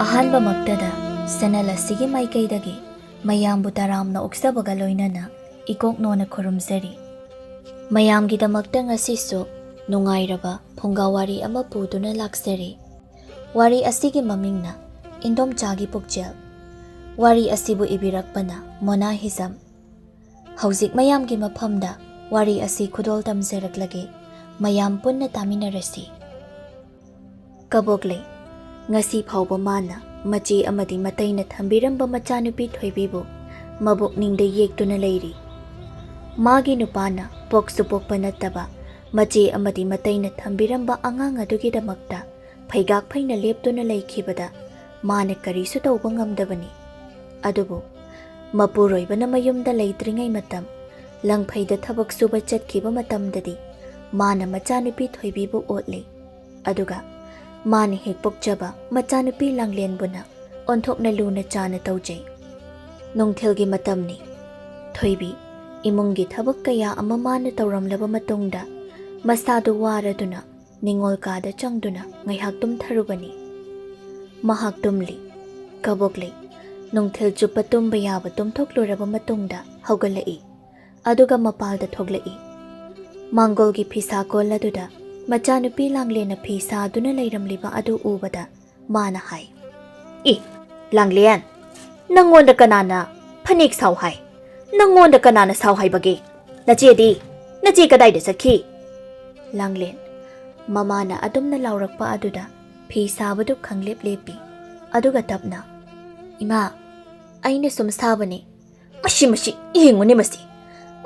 ꯑꯍꯥꯟꯕ ꯃꯛꯇꯗ ꯁꯦꯅꯦꯜ ꯑꯁꯤꯒꯤ ꯃꯥꯏꯀꯩꯗꯒꯤ ꯃꯌꯥꯝꯕꯨ ꯇꯔꯥꯝꯅ ꯑꯣꯛꯆꯕꯒ ꯂꯣꯏꯅꯅ ꯏꯀꯣꯛꯅꯣꯅ ꯈꯨꯔꯨꯝꯖꯔꯤ꯫ ꯃꯌꯥꯝꯒꯤꯗꯃꯛꯇ ꯉꯁꯤꯁꯨ ꯅꯨꯡꯉꯥꯏꯔꯕ ꯐꯨꯡꯒꯥ ꯋꯥꯔꯤ ꯑꯃ ꯄꯨꯗꯨꯅ ꯂꯥꯛꯆꯔꯤ꯫ ꯋꯥꯔꯤ ꯑꯁꯤꯒꯤ ꯃꯃꯤꯡꯅ ꯏꯟꯗꯣꯝꯆꯥꯒꯤ ꯄꯨꯛꯆꯦꯜ꯫ ꯋꯥꯔꯤ ꯑꯁꯤꯕꯨ ꯏꯕꯤꯔꯛꯄꯅ ꯃꯣꯅꯥ ꯍꯤꯖꯝ꯫ ꯍꯧꯖꯤꯛ ꯃꯌꯥꯝꯒꯤ ꯃꯐꯝꯗ ꯋꯥꯔꯤ ꯑꯁꯤ ꯈꯨꯗꯣꯜ ꯇꯝꯖꯔꯛꯂꯒꯦ, ꯃꯌꯥꯝ ꯄꯨꯟꯅ ꯇꯥꯃꯤꯟꯅꯔꯁꯤ꯫ ꯀꯕꯣꯛꯂꯩ ꯉꯁꯤ ꯐꯥꯎꯕ ꯃꯥꯅ ꯃꯆꯦ ꯑꯃꯗꯤ ꯃꯇꯩꯅ ꯊꯝꯕꯤꯔꯝꯕ ꯃꯆꯥꯅꯨꯄꯤ ꯊꯣꯏꯕꯤꯕꯨ ꯃꯕꯨꯛꯅꯤꯡꯗ ꯌꯦꯛꯇꯨꯅ ꯂꯩꯔꯤ꯫ ꯃꯥꯒꯤ ꯅꯨꯄꯥꯅ ꯄꯣꯛꯁꯨ ꯄꯣꯛꯄ ꯅꯠꯇꯕ ꯃꯆꯦ ꯑꯃꯗꯤ ꯃꯇꯩꯅ ꯊꯝꯕꯤꯔꯝꯕ ꯑꯉꯥꯡ ꯑꯗꯨꯒꯤꯗꯃꯛꯇ ꯐꯩꯒꯥꯛ ꯐꯩꯅ ꯂꯦꯞꯇꯨꯅ ꯂꯩꯈꯤꯕꯗ ꯃꯥꯅ ꯀꯔꯤꯁꯨ ꯇꯧꯕ ꯉꯝꯗꯕꯅꯤ꯫ ꯑꯗꯨꯕꯨ ꯃꯄꯨꯔꯣꯏꯕꯅ ꯃꯌꯨꯝꯗ ꯂꯩꯇ꯭ꯔꯤꯉꯩ ꯃꯇꯝ, ꯂꯪꯐꯩꯗ ꯊꯕꯛ ꯁꯨꯕ ꯆꯠꯈꯤꯕ ꯃꯇꯝꯗꯗꯤ ꯃꯥꯅ ꯃꯆꯥꯅꯨꯄꯤ ꯊꯣꯏꯕꯤꯕꯨ ꯑꯣꯠꯂꯤ꯫ ꯑꯗꯨꯒ ꯃꯥꯅ ꯍꯦꯛ ꯄꯣꯛꯆꯕ ꯃꯆꯥꯅꯨꯄꯤ ꯂꯥꯡꯂꯦꯟꯕꯨꯅ ꯑꯣꯟꯊꯣꯛꯅ ꯂꯨꯅ ꯆꯥꯅ ꯇꯧꯖꯩ꯫ ꯅꯨꯡꯊꯤꯜꯒꯤ ꯃꯇꯝꯅꯤ꯫ ꯊꯣꯏꯕꯤ ꯏꯃꯨꯡꯒꯤ ꯊꯕꯛ ꯀꯌꯥ ꯑꯃ ꯃꯥꯅ ꯇꯧꯔꯝꯂꯕ ꯃꯇꯨꯡꯗ ꯃꯁꯥꯗꯨ ꯋꯥꯔꯗꯨꯅ ꯅꯤꯡꯉꯣꯜ ꯀꯥꯗ ꯆꯪꯗꯨꯅ ꯉꯥꯏꯍꯥꯛ ꯇꯨꯝꯊꯔꯨꯕꯅꯤ꯫ ꯃꯍꯥꯛ ꯇꯨꯝꯂꯤ꯫ ꯀꯕꯣꯛꯂꯩ ꯅꯨꯡꯊꯤꯜ ꯆꯨꯞꯄ ꯇꯨꯝꯕ ꯌꯥꯕ ꯇꯨꯝꯊꯣꯛꯂꯨꯔꯕ ꯃꯇꯨꯡꯗ ꯍꯧꯒꯠꯂꯛꯏ꯫ ꯑꯗꯨꯒ ꯃꯄꯥꯜꯗ ꯊꯣꯛꯂꯛꯏ꯫ ꯃꯥꯡꯒꯣꯜꯒꯤ ꯐꯤꯁꯥꯀꯣꯜ ꯑꯗꯨꯗ ꯃꯆꯥꯅꯨꯄꯤ ꯂꯥꯡꯂꯦꯟꯅ ꯐꯤ ꯁꯥꯗꯨꯅ ꯂꯩꯔꯝꯂꯤꯕ ꯑꯗꯨ ꯎꯕꯗ ꯃꯥꯅ ꯍꯥꯏ, "ꯏ ꯂꯥꯡꯂꯦꯟ, ꯅꯪꯉꯣꯟꯗ ꯀꯅꯥꯅ ꯐꯅꯦꯛ ꯁꯥꯎ ꯍꯥꯏ? ꯅꯪꯉꯣꯟꯗ ꯀꯅꯥꯅ ꯁꯥꯎ ꯍꯥꯏꯕꯒꯦ? ꯅꯆꯦꯗꯤ? ꯅꯆꯦ ꯀꯗꯥꯏꯗ ꯆꯠꯈꯤ?" ꯂꯥꯡꯂꯦꯟ ꯃꯃꯥꯅ ꯑꯗꯨꯝꯅ ꯂꯥꯎꯔꯛꯄ ꯑꯗꯨꯗ ꯐꯤ ꯁꯥꯕꯗꯨ ꯈꯪꯂꯦꯞ ꯂꯦꯞꯄꯤ꯫ ꯑꯗꯨꯒ ꯇꯞꯅ, "ꯏꯃꯥ, ꯑꯩꯅ ꯁꯨꯝ ꯁꯥꯕꯅꯤ." "ꯃꯁꯤ ꯌꯦꯡꯉꯨꯅꯦ ꯃꯁꯤ!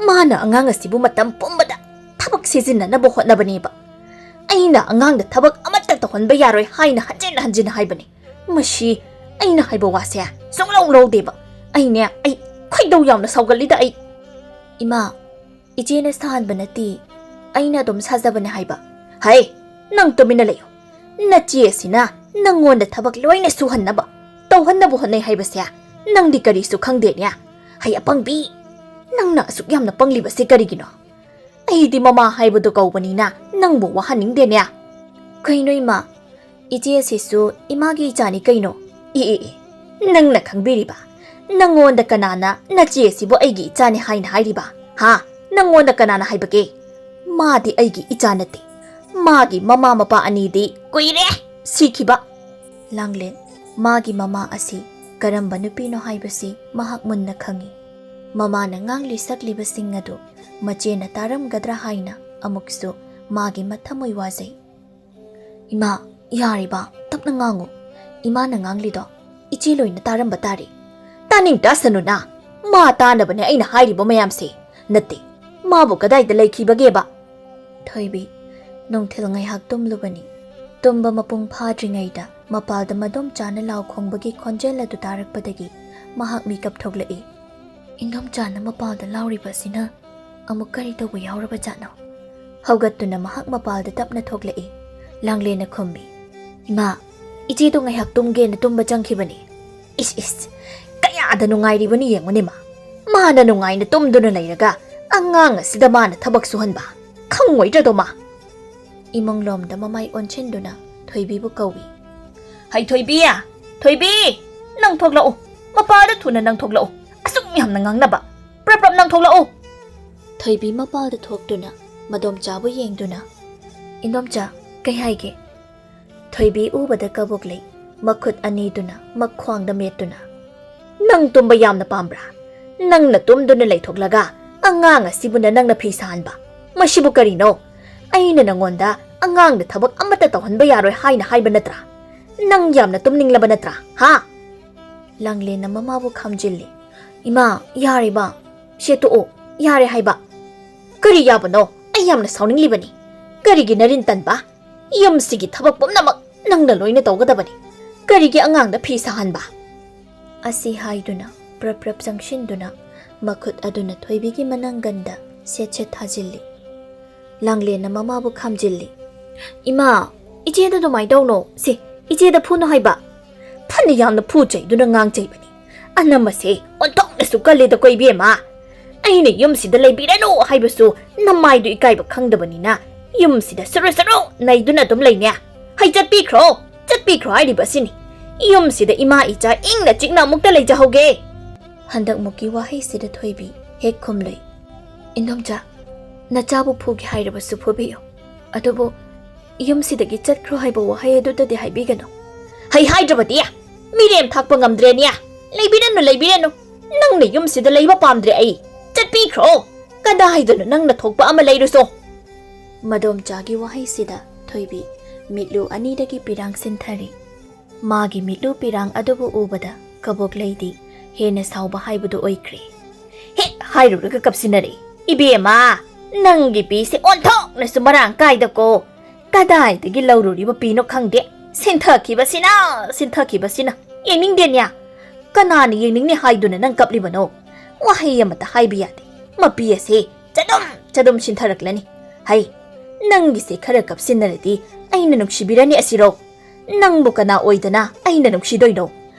ꯃꯥꯅ ꯑꯉꯥꯡ ꯑꯁꯤꯕꯨ ꯃꯇꯝ ꯄꯨꯝꯕꯗ ꯊꯕꯛ ꯁꯤꯖꯤꯟꯅꯅꯕ ꯍꯣꯠꯅꯕꯅꯦꯕ. ꯑꯩꯅ ꯑꯉꯥꯡꯗ ꯊꯕꯛ ꯑꯃꯠꯇ ꯇꯧꯍꯟꯕ ꯌꯥꯔꯣꯏ ꯍꯥꯏꯅ ꯍꯟꯖꯤꯟ ꯍꯥꯏꯕꯅꯤ. ꯃꯁꯤ ꯑꯩꯅ ꯍꯥꯏꯕ ꯋꯥꯁꯦ ꯁꯨꯡꯂꯧ ꯂꯧꯗꯦꯕ. ꯑꯩ ꯈꯣꯏꯗꯧ ꯌꯥꯝꯅ ꯁꯥꯎꯒꯠꯂꯤꯗ ꯑꯩ." "ꯏꯃꯥ, ꯏꯆꯦꯅ ꯁꯥꯍꯟꯕ ꯅꯠꯇꯦ, ꯑꯩꯅ ꯑꯗꯨꯝ ꯁꯥꯖꯕꯅꯦ ꯍꯥꯏꯕ." "ꯍꯩ, ꯅꯪ ꯇꯨꯃꯤꯟꯅ ꯂꯩꯌꯨ! ꯅꯆꯦ ꯑꯁꯤꯅ ꯅꯪꯉꯣꯟꯗ ꯊꯕꯛ ꯂꯣꯏꯅ ꯁꯨꯍꯟꯅꯕ, ꯇꯧꯍꯟꯅꯕ ꯍꯣꯠꯅꯩ ꯍꯥꯏꯕꯁꯦ ꯅꯪꯗꯤ ꯀꯔꯤꯁꯨ ꯈꯪꯗꯦꯅꯦ? ꯍꯩ ꯑꯄꯪꯕꯤ! ꯅꯪꯅ ꯑꯁꯨꯛ ꯌꯥꯝꯅ ꯄꯪꯂꯤꯕꯁꯤ ꯀꯔꯤꯒꯤꯅꯣ? ꯑꯩꯗꯤ ꯃꯃꯥ ꯍꯥꯏꯕꯗꯨ ꯀꯧꯕꯅꯤꯅ ꯅꯪꯕꯨ ꯋꯥꯍꯟꯅꯤꯡꯗꯦꯅꯦ." "ꯀꯩꯅꯣ ꯏꯃꯥ? ꯏꯆꯦ ꯑꯁꯤꯁꯨ ꯏꯃꯥꯒꯤ ꯏꯆꯥꯅꯤ ꯀꯩꯅꯣ?" "ꯑꯦ, ꯅꯪꯅ ꯈꯪꯕꯤꯔꯤꯕ? ꯅꯪꯉꯣꯟda ꯀꯅꯥꯅ ꯅꯆꯦ ꯑꯁꯤꯕꯨ ꯑꯩꯒꯤ ꯏꯆꯥꯅꯤ ꯍꯥꯏꯅ ꯍꯥꯏꯔꯤꯕ? ꯍꯥ? ꯅꯪꯉꯣꯟda ꯀꯅꯥꯅ ꯍꯥꯏꯕꯒꯦ? ꯃꯥꯗꯤ ꯑꯩꯒꯤ ꯏꯆꯥ ꯅꯠꯇꯦ. ꯃꯥꯒꯤ ꯃꯃꯥ ꯃꯄꯥ ꯑꯅꯤꯗꯤ ꯀꯨꯏꯔꯦ ꯁꯤꯈꯤꯕ." ꯂꯥꯡꯂꯦꯟ ꯃꯥꯒꯤ ꯃꯃꯥ ꯑꯁꯤ ꯀꯔꯝꯕ ꯅꯨꯄꯤꯅꯣ ꯍꯥꯏꯕꯁꯤ ꯃꯍꯥꯛ ꯃꯨꯟꯅ ꯈꯪꯏ꯫ ꯃꯃꯥꯅ ꯉꯥꯡꯂꯤ ꯁꯛꯂꯤꯕꯁꯤꯡ ꯑꯗꯨ ꯃꯆꯦꯅ ꯇꯥꯔꯝꯒꯗ꯭ꯔꯥ ꯍꯥꯏꯅ ꯑꯃꯨꯛꯁꯨ ꯃꯥꯒꯤ ꯃꯊꯃꯣꯏ ꯋꯥꯖꯩ꯫ "ꯏꯃꯥ, ꯌꯥꯔꯤꯕ ꯇꯞꯅ ꯉꯥꯡꯉꯨ. ꯏꯃꯥꯅ ꯉꯥꯡꯂꯤꯗꯣ ꯏꯆꯦ ꯂꯣꯏꯅ ꯇꯥꯔꯝꯕ ꯇꯥꯔꯦ." "ꯇꯥꯅꯤꯡ ꯇꯥꯁꯅꯨꯅ! ꯃꯥ ꯇꯥꯅꯕꯅꯦ ꯑꯩꯅ ꯍꯥꯏꯔꯤꯕ ꯃꯌꯥꯝꯁꯦ. ꯅꯠꯇꯦ, ꯃꯥꯕꯨ ꯀꯗꯥꯏꯗ ꯂꯩꯈꯤꯕꯒꯦꯕ?" ꯊꯣꯏꯕꯤ ꯅꯨꯡꯊꯤꯜ ꯉꯥꯏꯍꯥꯛ ꯇꯨꯝꯂꯨꯕꯅꯤ꯫ ꯇꯨꯝꯕ ꯃꯄꯨꯡ ꯐꯥꯗ꯭ꯔꯤꯉꯩꯗ ꯃꯄꯥꯜꯗ ꯃꯗꯣꯝꯆꯥꯅ ꯂꯥꯎ ꯈꯣꯡꯕꯒꯤ ꯈꯣꯟꯖꯦꯜ ꯑꯗꯨ ꯇꯥꯔꯛꯄꯗꯒꯤ ꯃꯍꯥꯛ ꯃꯤꯀꯞ ꯊꯣꯛꯂꯛꯏ꯫ ꯏꯟꯗꯣꯝꯆꯥꯅ ꯃꯄꯥꯜꯗ ꯂꯥꯎꯔꯤꯕ ꯑꯁꯤꯅ ꯑꯃꯨꯛ ꯀꯔꯤ ꯇꯧꯕ ꯌꯥꯎꯔꯕꯖꯥꯠꯅꯣ? ꯍꯧꯒꯠꯇꯨꯅ ꯃꯍꯥꯛ ꯃꯄꯥꯜꯗ ꯇꯞꯅ ꯊꯣꯛꯂꯛꯏ꯫ ꯂꯥꯡꯂꯦꯟꯅ ꯈꯨꯝꯃꯤ, "ꯏꯃꯥ, ꯏꯆꯦꯗꯣ ꯉꯥꯏꯍꯥꯛ ꯇꯨꯝꯒꯦꯅ ꯇꯨꯝꯕ ꯆꯪꯈꯤꯕꯅꯤ." "ꯏꯁ, ꯀꯌꯥꯗ ꯅꯨꯡꯉꯥꯏꯔꯤꯕꯅꯤ ꯌꯦꯡꯉꯨꯅꯦ ꯃꯥ! ꯃꯥꯅ ꯅꯨꯡꯉꯥꯏꯅ ꯇꯨꯝꯗꯨꯅ ꯂꯩꯔꯒ ꯑꯉꯥꯡ ꯑꯁꯤꯗ ꯃꯥꯅ ꯊꯕꯛ ꯁꯨꯍꯟꯕ ꯈꯪꯉꯣꯏꯗ꯭ꯔꯗꯣ ꯃꯥ?" ꯏꯃꯨꯡꯂꯣꯝꯗ ꯃꯃꯥꯏ ꯑꯣꯟꯁꯤꯟꯗꯨꯅ ꯊꯣꯏꯕꯤꯕꯨ ꯀꯧꯏ꯫ "ꯍꯩ ꯊꯣꯏꯕꯤ! ꯊꯣꯏꯕꯤ! ꯅꯪ ꯊꯣꯛꯂꯛꯎ! ꯃꯄꯥꯗ ꯊꯨꯅ ꯅꯪ ꯊꯣꯛꯂꯛꯎ! ꯑꯁꯨꯛ ꯌꯥꯝꯅ ꯉꯥꯡꯅꯕ! ꯄ꯭ꯔꯞ ꯅꯪ ꯊꯣꯛꯂꯛꯎ!" ꯊꯣꯏꯕꯤ ꯃꯄꯥꯜꯗ ꯊꯣꯛꯇꯨꯅ ꯃꯗꯣꯝꯆꯥꯕꯨ ꯌꯦꯡꯗꯨꯅ, "ꯏꯟꯗꯣꯝꯆꯥ, ꯀꯩ ꯍꯥꯏꯒꯦ?" ꯊꯣꯏꯕꯤ ꯎꯕꯗ ꯀꯕꯣꯛꯂꯩ ꯃꯈꯨꯠ ꯑꯅꯤꯗꯨꯅ ꯃꯈ꯭ꯋꯥꯡꯗ ꯃꯦꯠꯇꯨꯅ, "ꯅꯪ ꯇꯨꯝꯕ ꯌꯥꯝꯅ ꯄꯥꯝꯕ꯭ꯔꯥ? ꯅꯪꯅ ꯇꯨꯝꯗꯨꯅ ꯂꯩꯊꯣꯛꯂꯒ ꯑꯉꯥꯡ ꯑꯁꯤꯕꯨꯅ ꯅꯪꯅ ꯐꯤ ꯁꯥꯍꯟꯕ? ꯃꯁꯤꯕꯨ ꯀꯔꯤꯅꯣ? ꯑꯩꯅ ꯅꯪꯉꯣꯟꯗ ꯑꯉꯥꯡꯗ ꯊꯕꯛ ꯑꯃꯠꯇ ꯇꯧꯍꯟꯕ ꯌꯥꯔꯣꯏ ꯍꯥꯏꯅ ꯍꯥꯏꯕ ꯅꯠꯇ꯭ꯔꯥ? ꯅꯪ ꯌꯥꯝꯅ ꯇꯨꯝꯅꯤꯡꯂꯕ ꯅꯠꯇ꯭ꯔꯥ? ꯍꯥ?" ꯂꯥꯡꯂꯦꯟꯅ ꯃꯃꯥꯕꯨ ꯈꯥꯝꯖꯤꯜꯂꯤ꯫ "ꯏꯃꯥ, ꯌꯥꯔꯦꯕ. ꯁꯦꯠꯇꯣꯛꯑꯣ. ꯌꯥꯔꯦ ꯍꯥꯏꯕ." "ꯀꯔꯤ ꯌꯥꯕꯅꯣ? ꯑꯩ ꯌꯥꯝꯅ ꯁꯥꯎꯅꯤꯡꯂꯤꯕꯅꯤ. ꯀꯔꯤꯒꯤ ꯅꯔꯤꯟ ꯇꯟꯕ? ꯌꯨꯝꯁꯤꯒꯤ ꯊꯕꯛ ꯄꯨꯝꯅꯃꯛ ꯅꯪꯅ ꯂꯣꯏꯅ ꯇꯧꯒꯗꯕꯅꯤ. ꯀꯔꯤꯒꯤ ꯑꯉꯥꯡꯗ ꯐꯤ ꯁꯥꯍꯟꯕ?" ꯑꯁꯤ ꯍꯥꯏꯗꯨꯅ ꯄ꯭ꯔꯞ ꯆꯪꯁꯤꯟꯗꯨꯅ ꯃꯈꯨꯠ ꯑꯗꯨꯅ ꯊꯣꯏꯕꯤꯒꯤ ꯃꯅꯪꯒꯟꯗ ꯁꯦꯠ ꯊꯥꯖꯤꯜꯂꯤ꯫ ꯂꯥꯡꯂꯦꯟꯅ ꯃꯃꯥꯕꯨ ꯈꯥꯝꯖꯤꯜꯂꯤ꯫ "ꯏꯃꯥ, ꯏꯆꯦꯗ ꯑꯗꯨꯃꯥꯏꯅ ꯇꯧꯅꯣ. ꯁꯤ ꯏꯆꯦꯗ ꯐꯨꯅꯣ ꯍꯥꯏꯕ." "ꯐꯅ ꯌꯥꯝꯅ ꯐꯨꯆꯩꯗꯨꯅ ꯉꯥꯡꯖꯩꯕꯅꯤ. ꯑꯅꯝꯕꯁꯦ ꯑꯣꯟꯊꯣꯛꯅꯁꯨ ꯀꯜꯂꯦꯗ ꯀꯣꯏꯕꯦꯝꯃ. ꯑꯩꯅ ꯌꯨꯝꯁꯤꯗ ꯂꯩꯕꯤꯔꯅꯨ ꯍꯥꯏꯕꯁꯨ ꯅꯃꯥꯏꯗꯨ ꯏꯀꯥꯏꯕ ꯈꯪꯗꯕꯅꯤꯅ ꯌꯨꯝꯁꯤꯗ ꯁꯨꯔꯨ ꯅꯩꯗꯨꯅ ꯑꯗꯨꯝ ꯂꯩꯅꯦ. ꯍꯩ, ꯆꯠꯄꯤꯈ꯭ꯔꯣ ꯍꯥꯏꯔꯤꯕ ꯑꯁꯤꯅꯤ. ꯌꯨꯝꯁꯤꯗ ꯏꯃꯥ ꯏꯆꯥ ꯏꯪꯅ ꯆꯤꯛꯅ ꯑꯃꯨꯛꯇ ꯂꯩꯖꯍꯧꯒꯦ. ꯍꯟꯗꯛꯃꯨꯛꯀꯤ ꯋꯥꯍꯩꯁꯤꯗ ꯊꯣꯏꯕꯤ ꯍꯦꯛ ꯈꯨꯝꯂꯨꯏ. ꯏꯟꯗꯣꯝꯆꯥ, ꯅꯆꯥꯕꯨ ꯐꯨꯒꯦ ꯍꯥꯏꯔꯕꯁꯨ ꯐꯨꯕꯤꯌꯨ. ꯑꯗꯨꯕꯨ ꯌꯨꯝꯁꯤꯗꯒꯤ ꯆꯠꯈ꯭ꯔꯣ ꯍꯥꯏꯕ ꯋꯥꯍꯩ ꯑꯗꯨꯗꯗꯤ ꯍꯥꯏꯕꯤꯒꯅꯨ. ꯍꯩ ꯍꯥꯏꯗ꯭ꯔꯕꯗꯤ ꯃꯤꯔꯦꯝ ꯊꯥꯛꯄ ꯉꯝꯗ꯭ꯔꯦꯅꯦ. ꯂꯩꯕꯤꯔꯅꯨ. ꯅꯪꯅ ꯌꯨꯝꯁꯤꯗ ꯂꯩꯕ ꯄꯥꯝꯗ꯭ꯔꯦ ꯑꯩ. ꯆꯠꯄꯤꯈ꯭ꯔꯣ. ꯀꯗꯥꯏꯗꯅꯣ ꯅꯪꯅ ꯊꯣꯛꯄ ꯑꯃ ꯂꯩꯔꯨꯁꯣ. ꯃꯗꯣꯝꯆꯥꯒꯤ ꯋꯥꯍꯩꯁꯤꯗ ꯊꯣꯏꯕꯤ ꯃꯤꯠꯂꯨ ꯑꯅꯤꯗꯒꯤ ꯄꯤꯔꯥꯡ ꯁꯤꯟꯊꯔꯤ. ꯃꯥꯒꯤ ꯃꯤꯠꯂꯨ ꯄꯤꯔꯥꯡ ꯑꯗꯨꯕꯨ ꯎꯕꯗ ꯀꯕꯣꯛꯂꯩꯗꯤ ꯍꯦꯟꯅ ꯁꯥꯎꯕ ꯍꯥꯏꯕꯗꯨ ꯑꯣꯏꯈ꯭ꯔꯦ. ꯍꯦꯛ ꯍꯥꯏꯔꯨꯔꯒ ꯀꯞꯁꯤꯟꯅꯔꯦ. ꯏꯕꯦꯝꯃ, ꯅꯪꯒꯤ ꯄꯤꯁꯦ ꯑꯣꯟꯊꯣꯛꯅꯁꯨ ꯃꯔꯥꯡ ꯀꯥꯏꯗꯀꯣ. ꯀꯗꯥꯏꯗꯒꯤ ꯂꯧꯔꯨꯔꯤꯕ ꯄꯤꯅꯣ ꯈꯪꯗꯦ. ꯁꯤꯟꯊꯈꯤꯕꯁꯤꯅ. ꯌꯦꯡꯅꯤꯡꯗꯦꯅꯦ. ꯀꯅꯥꯅ ꯌꯦꯡꯅꯤꯡꯅꯤ ꯍꯥꯏꯗꯨꯅ ꯅꯪ ꯀꯞꯂꯤꯕꯅꯣ? ꯋꯥꯍꯩ ꯑꯃꯠꯇ ꯍꯥꯏꯕ ꯌꯥꯗꯦ. ꯃꯄꯤ ꯑꯁꯦ ꯆꯗꯨꯝ ꯁꯤꯟꯊꯔꯛꯂꯅꯤ. ꯍꯩ, ꯅꯪꯒꯤꯁꯦ ꯈꯔ ꯀꯞꯁꯤꯟꯅꯔꯗꯤ ꯑꯩꯅ ꯅꯨꯡꯁꯤꯕꯤꯔꯅꯤ ꯑꯁꯤꯔꯣ? ꯅꯪꯕꯨ ꯀꯅꯥ ꯑꯣꯏꯗꯅ ꯑꯩꯅ ꯅꯨꯡꯁꯤꯗꯣꯏꯅꯣ?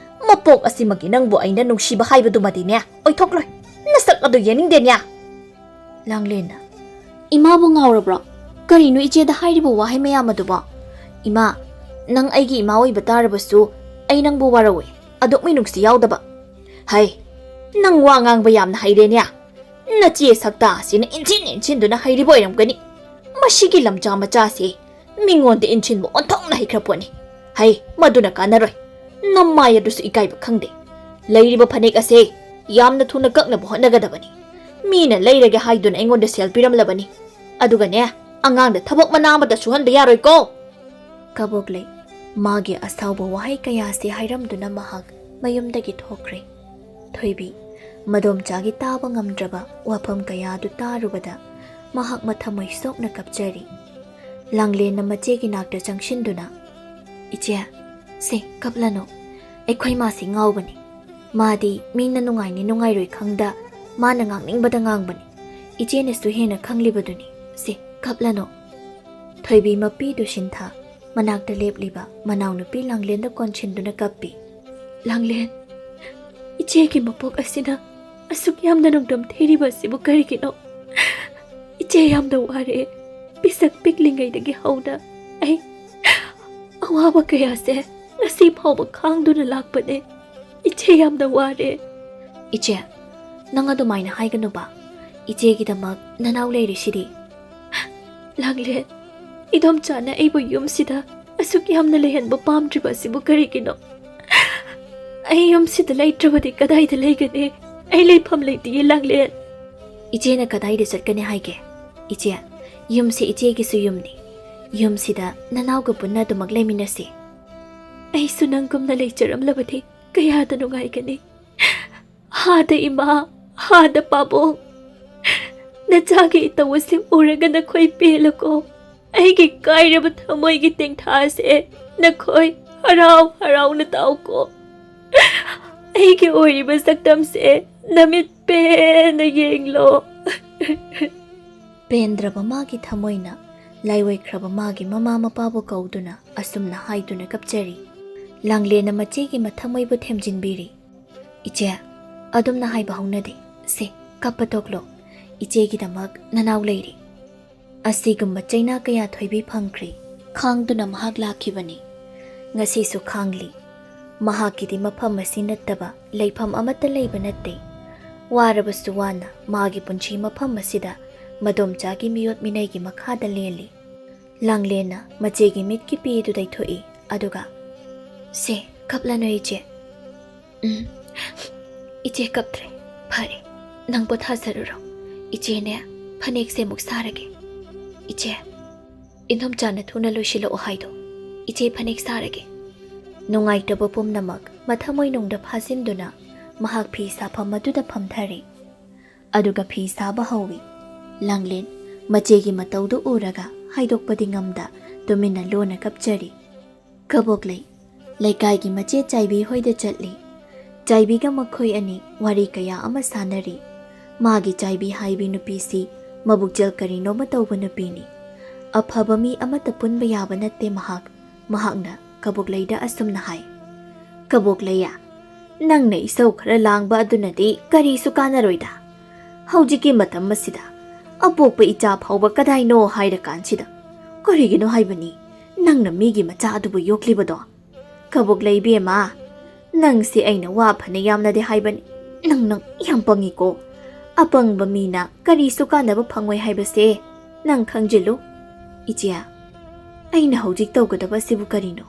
ꯃꯄꯣꯛ ꯑꯁꯤꯃꯛꯀꯤ ꯅꯪꯕꯨ ꯑꯩꯅ ꯅꯨꯡꯁꯤꯕ ꯍꯥꯏꯕꯗꯨꯃꯗꯤꯅꯦ ꯑꯣꯏꯊꯣꯛꯂꯣꯏ. ꯅꯁꯛ ꯑꯗꯨ ꯌꯦꯡꯅꯤꯡꯗꯦꯅꯦ. ꯂꯥꯡꯂꯦꯟꯅ, ꯏꯃꯥꯕꯨ ꯉꯥꯎꯔꯕ꯭ꯔꯣ? ꯀꯔꯤꯅꯣ ꯏꯆꯦꯗ ꯍꯥꯏꯔꯤꯕ ꯋꯥꯍꯩ ꯃꯌꯥꯝ ꯑꯗꯨꯕꯣ? ꯏꯃꯥ, ꯅꯪ ꯑꯩꯒꯤ ꯏꯃꯥ ꯑꯣꯏꯕ ꯇꯥꯔꯕꯁꯨ ꯑꯩ ꯅꯪꯕꯨ ꯋꯥꯔꯧꯏ. ꯑꯗꯨꯛ ꯃꯤꯅꯨꯡꯁꯤ ꯌꯥꯎꯗꯕ. ꯍꯩ, ꯅꯪ ꯋꯥ ꯉꯥꯡꯕ ꯌꯥꯝꯅ ꯍꯩꯔꯦꯅꯦ. ꯅꯆꯦ ꯁꯛꯇꯥ ꯑꯁꯤꯅ ꯏꯟꯁꯤꯟꯗꯨꯅ ꯍꯩꯔꯤꯕ ꯑꯣꯏꯔꯝꯒꯅꯤ. ꯃꯁꯤꯒꯤ ꯂꯝꯆꯥ ꯃꯆꯥꯁꯦ ꯃꯤꯉꯣꯟꯗ ꯏꯟꯁꯤꯟꯕ ꯑꯣꯟꯊꯣꯛꯅ ꯍꯩꯈ꯭ꯔꯄꯣꯠꯅꯤ. ꯍꯩ, ꯃꯗꯨꯅ ꯀꯥꯟꯅꯔꯣꯏ. ꯅꯃꯥꯏ ꯑꯗꯨꯁꯨ ꯏꯀꯥꯏꯕ ꯈꯪꯗꯦ. ꯂꯩꯔꯤꯕ ꯐꯅꯦꯛ ꯑꯁꯦ ꯌꯥꯝꯅ ꯊꯨꯅ ꯀꯛꯅꯕ ꯍꯣꯠꯅꯒꯗꯕꯅꯤ. ꯃꯤꯅ ꯂꯩꯔꯒꯦ ꯍꯥꯏꯗꯨꯅ ꯑꯩꯉꯣꯟꯗ ꯁꯦꯜ ꯄꯤꯔꯝꯂꯕꯅꯤ. ꯑꯗꯨꯒꯅꯦ, ꯑꯉꯥꯡꯗ ꯊꯕꯛ ꯃꯅꯥ ꯑꯃꯗ ꯁꯨꯍꯟꯕ ꯌꯥꯔꯣꯏꯀꯣ. ꯀꯕꯣꯛꯂꯩ ꯃꯥꯒꯤ ꯑꯁꯥꯎꯕ ꯋꯥꯍꯩ ꯀꯌꯥꯁꯤ ꯍꯥꯏꯔꯝꯗꯨꯅ ꯃꯍꯥꯛ ꯃꯌꯨꯝꯗꯒꯤ ꯊꯣꯛꯈ꯭ꯔꯦ. ꯊꯣꯏꯕꯤ ꯃꯗꯣꯝꯆꯥꯒꯤ ꯇꯥꯕ ꯉꯝꯗ꯭ꯔꯕ ꯋꯥꯐꯝ ꯀꯌꯥ ꯑꯗꯨ ꯇꯥꯔꯨꯕꯗ ꯃꯍꯥꯛ ꯃꯊꯃꯣꯏ ꯁꯣꯛꯅ ꯀꯞꯆꯔꯤ. ꯂꯥꯡꯂꯦꯟꯅ ꯃꯆꯦꯒꯤ ꯅꯥꯛꯇ ꯆꯪꯁꯤꯟꯗꯨꯅ, ꯏꯆꯦ, ꯁꯦ ꯀꯞꯂꯅꯨ. ꯑꯩꯈꯣꯏ ꯃꯥꯁꯤ ꯉꯥꯎꯕꯅꯤ. ꯃꯥꯗꯤ ꯃꯤꯅ ꯅꯨꯡꯉꯥꯏꯅꯤ ꯅꯨꯡꯉꯥꯏꯔꯣꯏ ꯈꯪꯗ ꯃꯥꯅ ꯉꯥꯡꯅꯤꯡꯕꯗ ꯉꯥꯡꯕꯅꯤ. ꯏꯆꯦꯅꯁꯨ ꯍꯦꯟꯅ ꯈꯪꯂꯤꯕꯗꯨꯅꯤ. ꯁꯦ ꯀꯞꯂꯅꯨ. ꯊꯣꯏꯕꯤ ꯃꯄꯤꯗꯨ ꯁꯤꯟꯊꯥ ꯃꯅꯥꯛꯇ ꯂꯦꯞꯂꯤꯕ ꯃꯅꯥꯎꯅꯨꯄꯤ ꯂꯥꯡꯂꯦꯟꯗ ꯀꯣꯟꯁꯤꯟꯗꯨꯅ ꯀꯞꯄꯤ. ꯂꯥꯡꯂꯦꯟ, ꯏꯆꯦꯒꯤ ꯃꯄꯣꯛ ꯑꯁꯤꯅ ꯑꯁꯨꯛ ꯌꯥꯝꯅ ꯅꯨꯡꯗꯝ ꯊꯤꯔꯤꯕ ꯑꯁꯤꯕꯨ ꯀꯔꯤꯒꯤꯅꯣ? ꯏꯆꯦ ꯌꯥꯝꯅ ꯋꯥꯔꯦ. ꯄꯤꯁꯛ ꯄꯤꯛꯂꯤꯉꯩꯗꯒꯤ ꯍꯧꯅ ꯑꯩ ꯑꯋꯥꯕ ꯀꯌꯥꯁꯦ ꯉꯁꯤ ꯐꯥꯎꯕ ꯈꯥꯡꯗꯨꯅ ꯂꯥꯛꯄꯅꯦ. ꯏꯆꯦ ꯌꯥꯝꯅ ꯋꯥꯔꯦ. ꯏꯆꯦ, ꯅꯪ ꯑꯗꯨꯃꯥꯏꯅ ꯍꯥꯏꯒꯅꯨꯕ. ꯏꯆꯦꯒꯤꯗꯃꯛ ꯅꯅꯥꯎ ꯂꯩꯔꯤꯁꯤꯗꯤ. ꯂꯥꯡꯂꯦꯟ, ꯏꯗꯣꯝꯆꯥꯅ ꯑꯩꯕꯨ ꯌꯨꯝꯁꯤꯗ ꯑꯁꯨꯛ ꯌꯥꯝꯅ ꯂꯩꯍꯟꯕ ꯄꯥꯝꯗ꯭ꯔꯤꯕ ꯑꯁꯤꯕꯨ ꯀꯔꯤꯒꯤꯅꯣ? ꯑꯩ ꯌꯨꯝꯁꯤꯗ ꯂꯩꯇ꯭ꯔꯕꯗꯤ ꯀꯗꯥꯏꯗ ꯂꯩꯒꯅꯤ? ꯑꯩ ꯂꯩꯐꯝ ꯂꯩꯇꯤꯌꯦ ꯂꯥꯡꯂꯦꯟ. ꯏꯆꯦꯅ ꯀꯗꯥꯏꯗ ꯆꯠꯀꯅꯤ ꯍꯥꯏꯒꯦ? ꯏꯆꯦ, ꯌꯨꯝꯁꯤ ꯏꯆꯦꯒꯤꯁꯨ ꯌꯨꯝꯅꯤ. ꯌꯨꯝꯁꯤꯗ ꯅꯅꯥꯎꯒ ꯄꯨꯟꯅ ꯑꯗꯨꯃꯛ ꯂꯩꯃꯤꯟꯅꯁꯤ. ꯑꯩꯁꯨ ꯅꯪꯒꯨꯝꯅ ꯂꯩꯖꯔꯝꯂꯕꯗꯤ ꯀꯌꯥꯗ ꯅꯨꯡꯉꯥꯏꯒꯅꯤ. ꯍꯥꯗ ꯏꯃꯥ, ꯍꯥꯗ ꯄꯥꯕꯨꯡ, ꯅꯆꯥꯒꯤ ꯏꯇꯧ ꯑꯁꯤ ꯎꯔꯒ ꯅꯈꯣꯏ ꯄꯦꯜꯂꯨꯀꯣ. ꯑꯩꯒꯤ ꯀꯥꯏꯔꯕ ꯊꯃꯣꯏꯒꯤ ꯇꯦꯡꯊꯥꯁꯦ ꯅꯈꯣꯏ ꯍꯔꯥꯎ ꯍꯔꯥꯎꯅ ꯇꯥꯎꯀꯣ. ꯑꯩꯒꯤ ꯑꯣꯏꯔꯤꯕ ꯁꯛꯇꯝꯁꯦ ꯅꯃꯤꯠ ꯄꯦꯟꯅ ꯌꯦꯡꯂꯣ. ꯄꯦꯟꯗ꯭ꯔꯕ ꯃꯥꯒꯤ ꯊꯃꯣꯏꯅ ꯂꯥꯏꯑꯣꯏꯈ꯭ꯔꯕ ꯃꯥꯒꯤ ꯃꯃꯥ ꯃꯄꯥꯕꯨ ꯀꯧꯗꯨꯅ ꯑꯁꯨꯝꯅ ꯍꯥꯏꯗꯨꯅ ꯀꯞꯆꯔꯤ. ꯂꯥꯡꯂꯦꯟꯅ ꯃꯆꯦꯒꯤ ꯃꯊꯃꯣꯏꯕꯨ ꯊꯦꯝꯖꯤꯟꯕꯤꯔꯤ. ꯏꯆꯦ, ꯑꯗꯨꯝꯅ ꯍꯥꯏꯕ ꯍꯧꯅꯗꯦ. ꯁꯦ ꯀꯞꯄ ꯇꯣꯛꯂꯣ. ꯏꯆꯦꯒꯤꯗꯃꯛ ꯅꯅꯥꯎ ꯂꯩꯔꯤ. ꯑꯁꯤꯒꯨꯝꯕ ꯆꯩꯅꯥ ꯀꯌꯥ ꯊꯣꯏꯕꯤ ꯐꯪꯈ꯭ꯔꯦ. ꯈꯥꯡꯗꯨꯅ ꯃꯍꯥꯛ ꯂꯥꯛꯈꯤꯕꯅꯤ. ꯉꯁꯤꯁꯨ ꯈꯥꯡꯂꯤ. ꯃꯍꯥꯛꯀꯤꯗꯤ ꯃꯐꯝ ꯑꯁꯤ ꯅꯠꯇꯕ ꯂꯩꯐꯝ ꯑꯃꯠꯇ ꯂꯩꯕ ꯅꯠꯇꯦ. ꯋꯥꯔꯕꯁꯨ ꯋꯥꯅ ꯃꯥꯒꯤ ꯄꯨꯟꯁꯤ ꯃꯐꯝ ꯑꯁꯤꯗ ꯃꯗꯣꯝꯆꯥꯒꯤ ꯃꯤꯑꯣꯠ ꯃꯤꯅꯩꯒꯤ ꯃꯈꯥꯗ ꯂꯦꯜꯂꯤ. ꯂꯥꯡꯂꯦꯟꯅ ꯃꯆꯦꯒꯤ ꯃꯤꯠꯀꯤ ꯄꯤꯗꯨ ꯇꯩꯊꯣꯛꯏ. ꯑꯗꯨꯒ, ꯁꯦ ꯀꯞꯂꯅꯨ ꯏꯆꯦ. ꯏꯆꯦ ꯀꯞꯇ꯭ꯔꯦ. ꯐꯔꯦ, ꯅꯪ ꯄꯣꯊꯥꯖꯔꯨꯔꯣ. ꯏꯆꯦꯅꯦ, ꯐꯅꯦꯛꯁꯦ ꯑꯃꯨꯛ ꯁꯥꯔꯒꯦ. ꯏꯆꯦ, ꯏꯟꯗꯣꯝꯆꯥꯅ ꯊꯨꯅ ꯂꯣꯏꯁꯤꯜꯂꯛꯑꯣ ꯍꯥꯏꯗꯣ. ꯏꯆꯦ ꯐꯅꯦꯛ ꯁꯥꯔꯒꯦ. ꯅꯨꯡꯉꯥꯏꯇꯕ ꯄꯨꯝꯅꯃꯛ ꯃꯊꯃꯣꯏꯅꯨꯡꯗ ꯐꯥꯖꯤꯟꯗꯨꯅ ꯃꯍꯥꯛ ꯐꯤ ꯁꯥꯐꯝ ꯑꯗꯨꯗ ꯐꯝꯊꯔꯦ. ꯑꯗꯨꯒ ꯐꯤ ꯁꯥꯕ ꯍꯧꯏ. ꯂꯥꯡꯂꯦꯟ ꯃꯆꯦꯒꯤ ꯃꯇꯧꯗꯨ ꯎꯔꯒ ꯍꯥꯏꯗꯣꯛꯄꯗꯤ ꯉꯝꯗ ꯇꯨꯃꯤꯟꯅ ꯂꯣꯟꯅ ꯀꯞꯆꯔꯤ. ꯀꯕꯣꯛꯂꯩ ꯂꯩꯀꯥꯏꯒꯤ ꯃꯆꯦ ꯆꯥꯏꯕꯤ ꯍꯣꯏꯗ ꯆꯠꯂꯤ. ꯆꯥꯏꯕꯤꯒ ꯃꯈꯣꯏ ꯑꯅꯤ ꯋꯥꯔꯤ ꯀꯌꯥ ꯑꯃ ꯁꯥꯟꯅꯔꯤ. ꯃꯥꯒꯤ ꯆꯥꯏꯕꯤ ꯍꯥꯏꯕꯤ ꯅꯨꯄꯤꯁꯤ ꯃꯕꯨꯛꯆꯦꯜ ꯀꯔꯤꯅꯣꯃ ꯇꯧꯕ ꯅꯨꯄꯤꯅꯤ. ꯑꯐꯕ ꯃꯤ ꯑꯃꯠꯇ ꯄꯨꯟꯕ ꯌꯥꯕ ꯅꯠꯇꯦ ꯃꯍꯥꯛꯅ ꯀꯕꯣꯛꯂꯩꯗ ꯑꯁꯨꯝꯅ ꯍꯥꯏ. ꯀꯕꯣꯛꯂꯩꯌꯥ, ꯅꯪꯅ ꯏꯁꯧ ꯈꯔ ꯂꯥꯡꯕ ꯑꯗꯨꯅꯗꯤ ꯀꯔꯤꯁꯨ ꯀꯥꯟꯅꯔꯣꯏꯗ. ꯍꯧꯖꯤꯛꯀꯤ ꯃꯇꯝ ꯑꯁꯤꯗ ꯑꯄꯣꯛꯄ ꯏꯆꯥ ꯐꯥꯎꯕ ꯀꯗꯥꯏꯅꯣ ꯍꯥꯏꯔꯀꯥꯟꯁꯤꯗ ꯀꯔꯤꯒꯤꯅꯣ ꯍꯥꯏꯕꯅꯤ ꯅꯪꯅ ꯃꯤꯒꯤ ꯃꯆꯥ ꯑꯗꯨꯕꯨ ꯌꯣꯛꯂꯤꯕꯗꯣ. Kabuk Bema. Nang si ay nawa pa na yam na de haiban. Nang yam pangiko. Apang bamina karisu ka na ba pangway haibase. Nang kangjilu. Ichia. Ay na hojik tau gada ba sibu karino.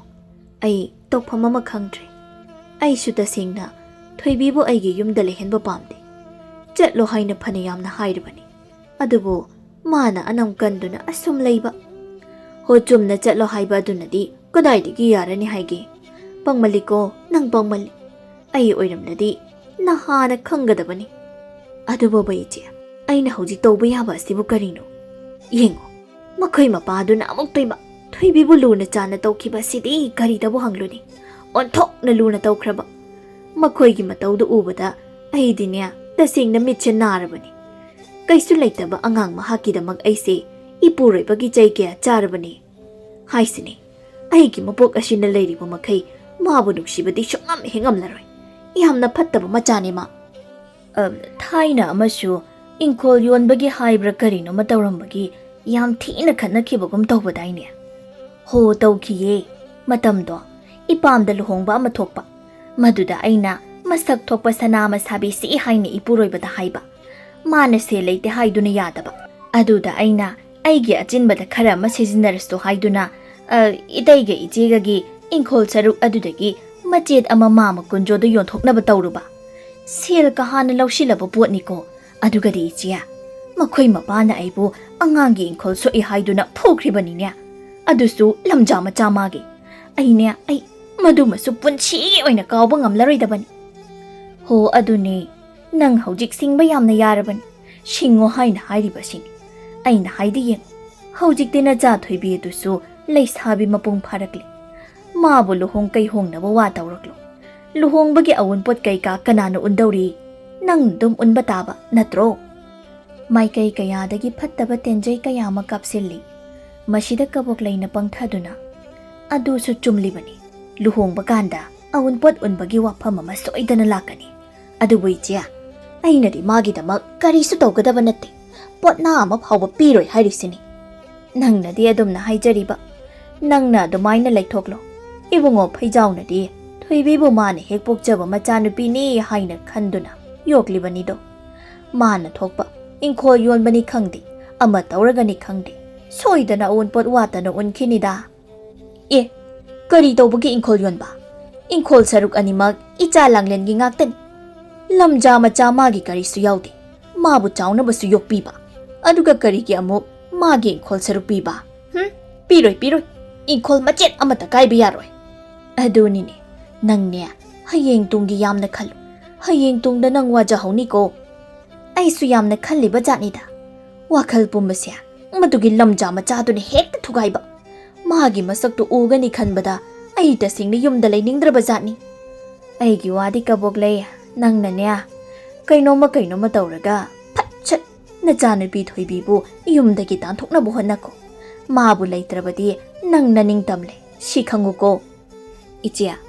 Ay tokpa mama kangdre. Ay shuta sing na. Thoy bibo ay giyum dalihin ba pamde. Jatlo hay na panayam na hairabani. Adubo, mana anam kando na asum layba. Hochum na jatlo hayba adu na di. Kuday di giyara ni hayge. Pangmali ko, nang pangmali. Ay oiram na di. Nahana kangada bani. Adubo ba ichi? Ay na hojik tau ba yaba sibu karino. Yengo. Makoy mapado na amok toy ba. Thoy bibo luna chana tau kiba sidi kari tabo hanglo ni. Ontok na luna tau kraba. Makoy gi matau do ubada. Ay di niya. Tasing na mitya narabani. Kaisu laytaba angang mahakidamag ay si ipuray pagichay kaya charabani. Hay sini. Ay gi mapok asin na layri po magkay mabunong sibadi siyang hingam laroy. Iham na pataba machani ma. Thay na amasyo ingkol yon bagi haibra karino matawram bagi yam tina ka nakibagum tawbaday niya. Ho taw kiye. Matamdo. Ipamda luhong ba matokpa. Maduda ay na masak thokpa sana masabi si ihay ni ipuroy bada hayba. Mana se layte haydo na yadaba. Aduda ay na aygi achin bada kara masijinarasto haydo na itayga ijigagi ingkol saruk adudagi machid ama mama kunjo do yon thok na ba tawruba. Sel kahana lawsilaba puat niko. Adugadi ichiya. Makoy mapana ay po angangi ingkol so ihaydo na pukriba niya. Adusu lamjama chamagi. Ay niya ay madumaso punchi oy na kauba ngamlaroy dabani. Ho aduni nang hojik singba yamna yaraban shingo haina hairiba sing aina haidi yeng hojik dina ja thoibi dusu leisabi mapung pharakli mabu luhong kai hong na wa tawraklo luhong bagi awun pot kai ka kanano undawri nang dum unba taba natro mai kai kaya dagi phattaba tenjai kaya ma kapsilli masida kabok laina pangthaduna adu su chumli bani luhong baganda awun pot unbagi wapam ma soidana lakani adu buichia aina di magi da mak kari su tawgada banate pot na ama phawba piroi hairisini nang na di adum na haijari ba nang na dumai na laithoklo ibungo phaijaw na di thoibi bu ma ne hek pokjaba machanupi ni haina khanduna yokli bani do mana thokpa ingkho yon bani khangdi ama tawraga ni khangdi soidana un pot wata no unkini da e kari tawbagi ingkho yon ba ingkol saruk animak icha langlen gi ngakten lamja macha magi kari su yaudi mabu chawna basu yokpi ba aduga kari gi amuk magi ingkol saruk pi ba piroi ingkol machet amata kai bi yaroi aduni ne nang ne hayeng tunggi yamna khalu hayeng tungda nang waja hauni ko ai su yamna khalli ba jani da wakhal pumbasya madugi lamja macha du ne hek thugai ba magi masak tu ugani khanbada ay tasing ni yum dalay ning drabazani. Ay giwadi kabog lay nang nanya. Kayno ma tawraga. Patchat na jana bithoy bibo yum da kitan thok na buhan ako. Mabu lay trabadi nang naning tamle. Shikhangu ko. Ichiya.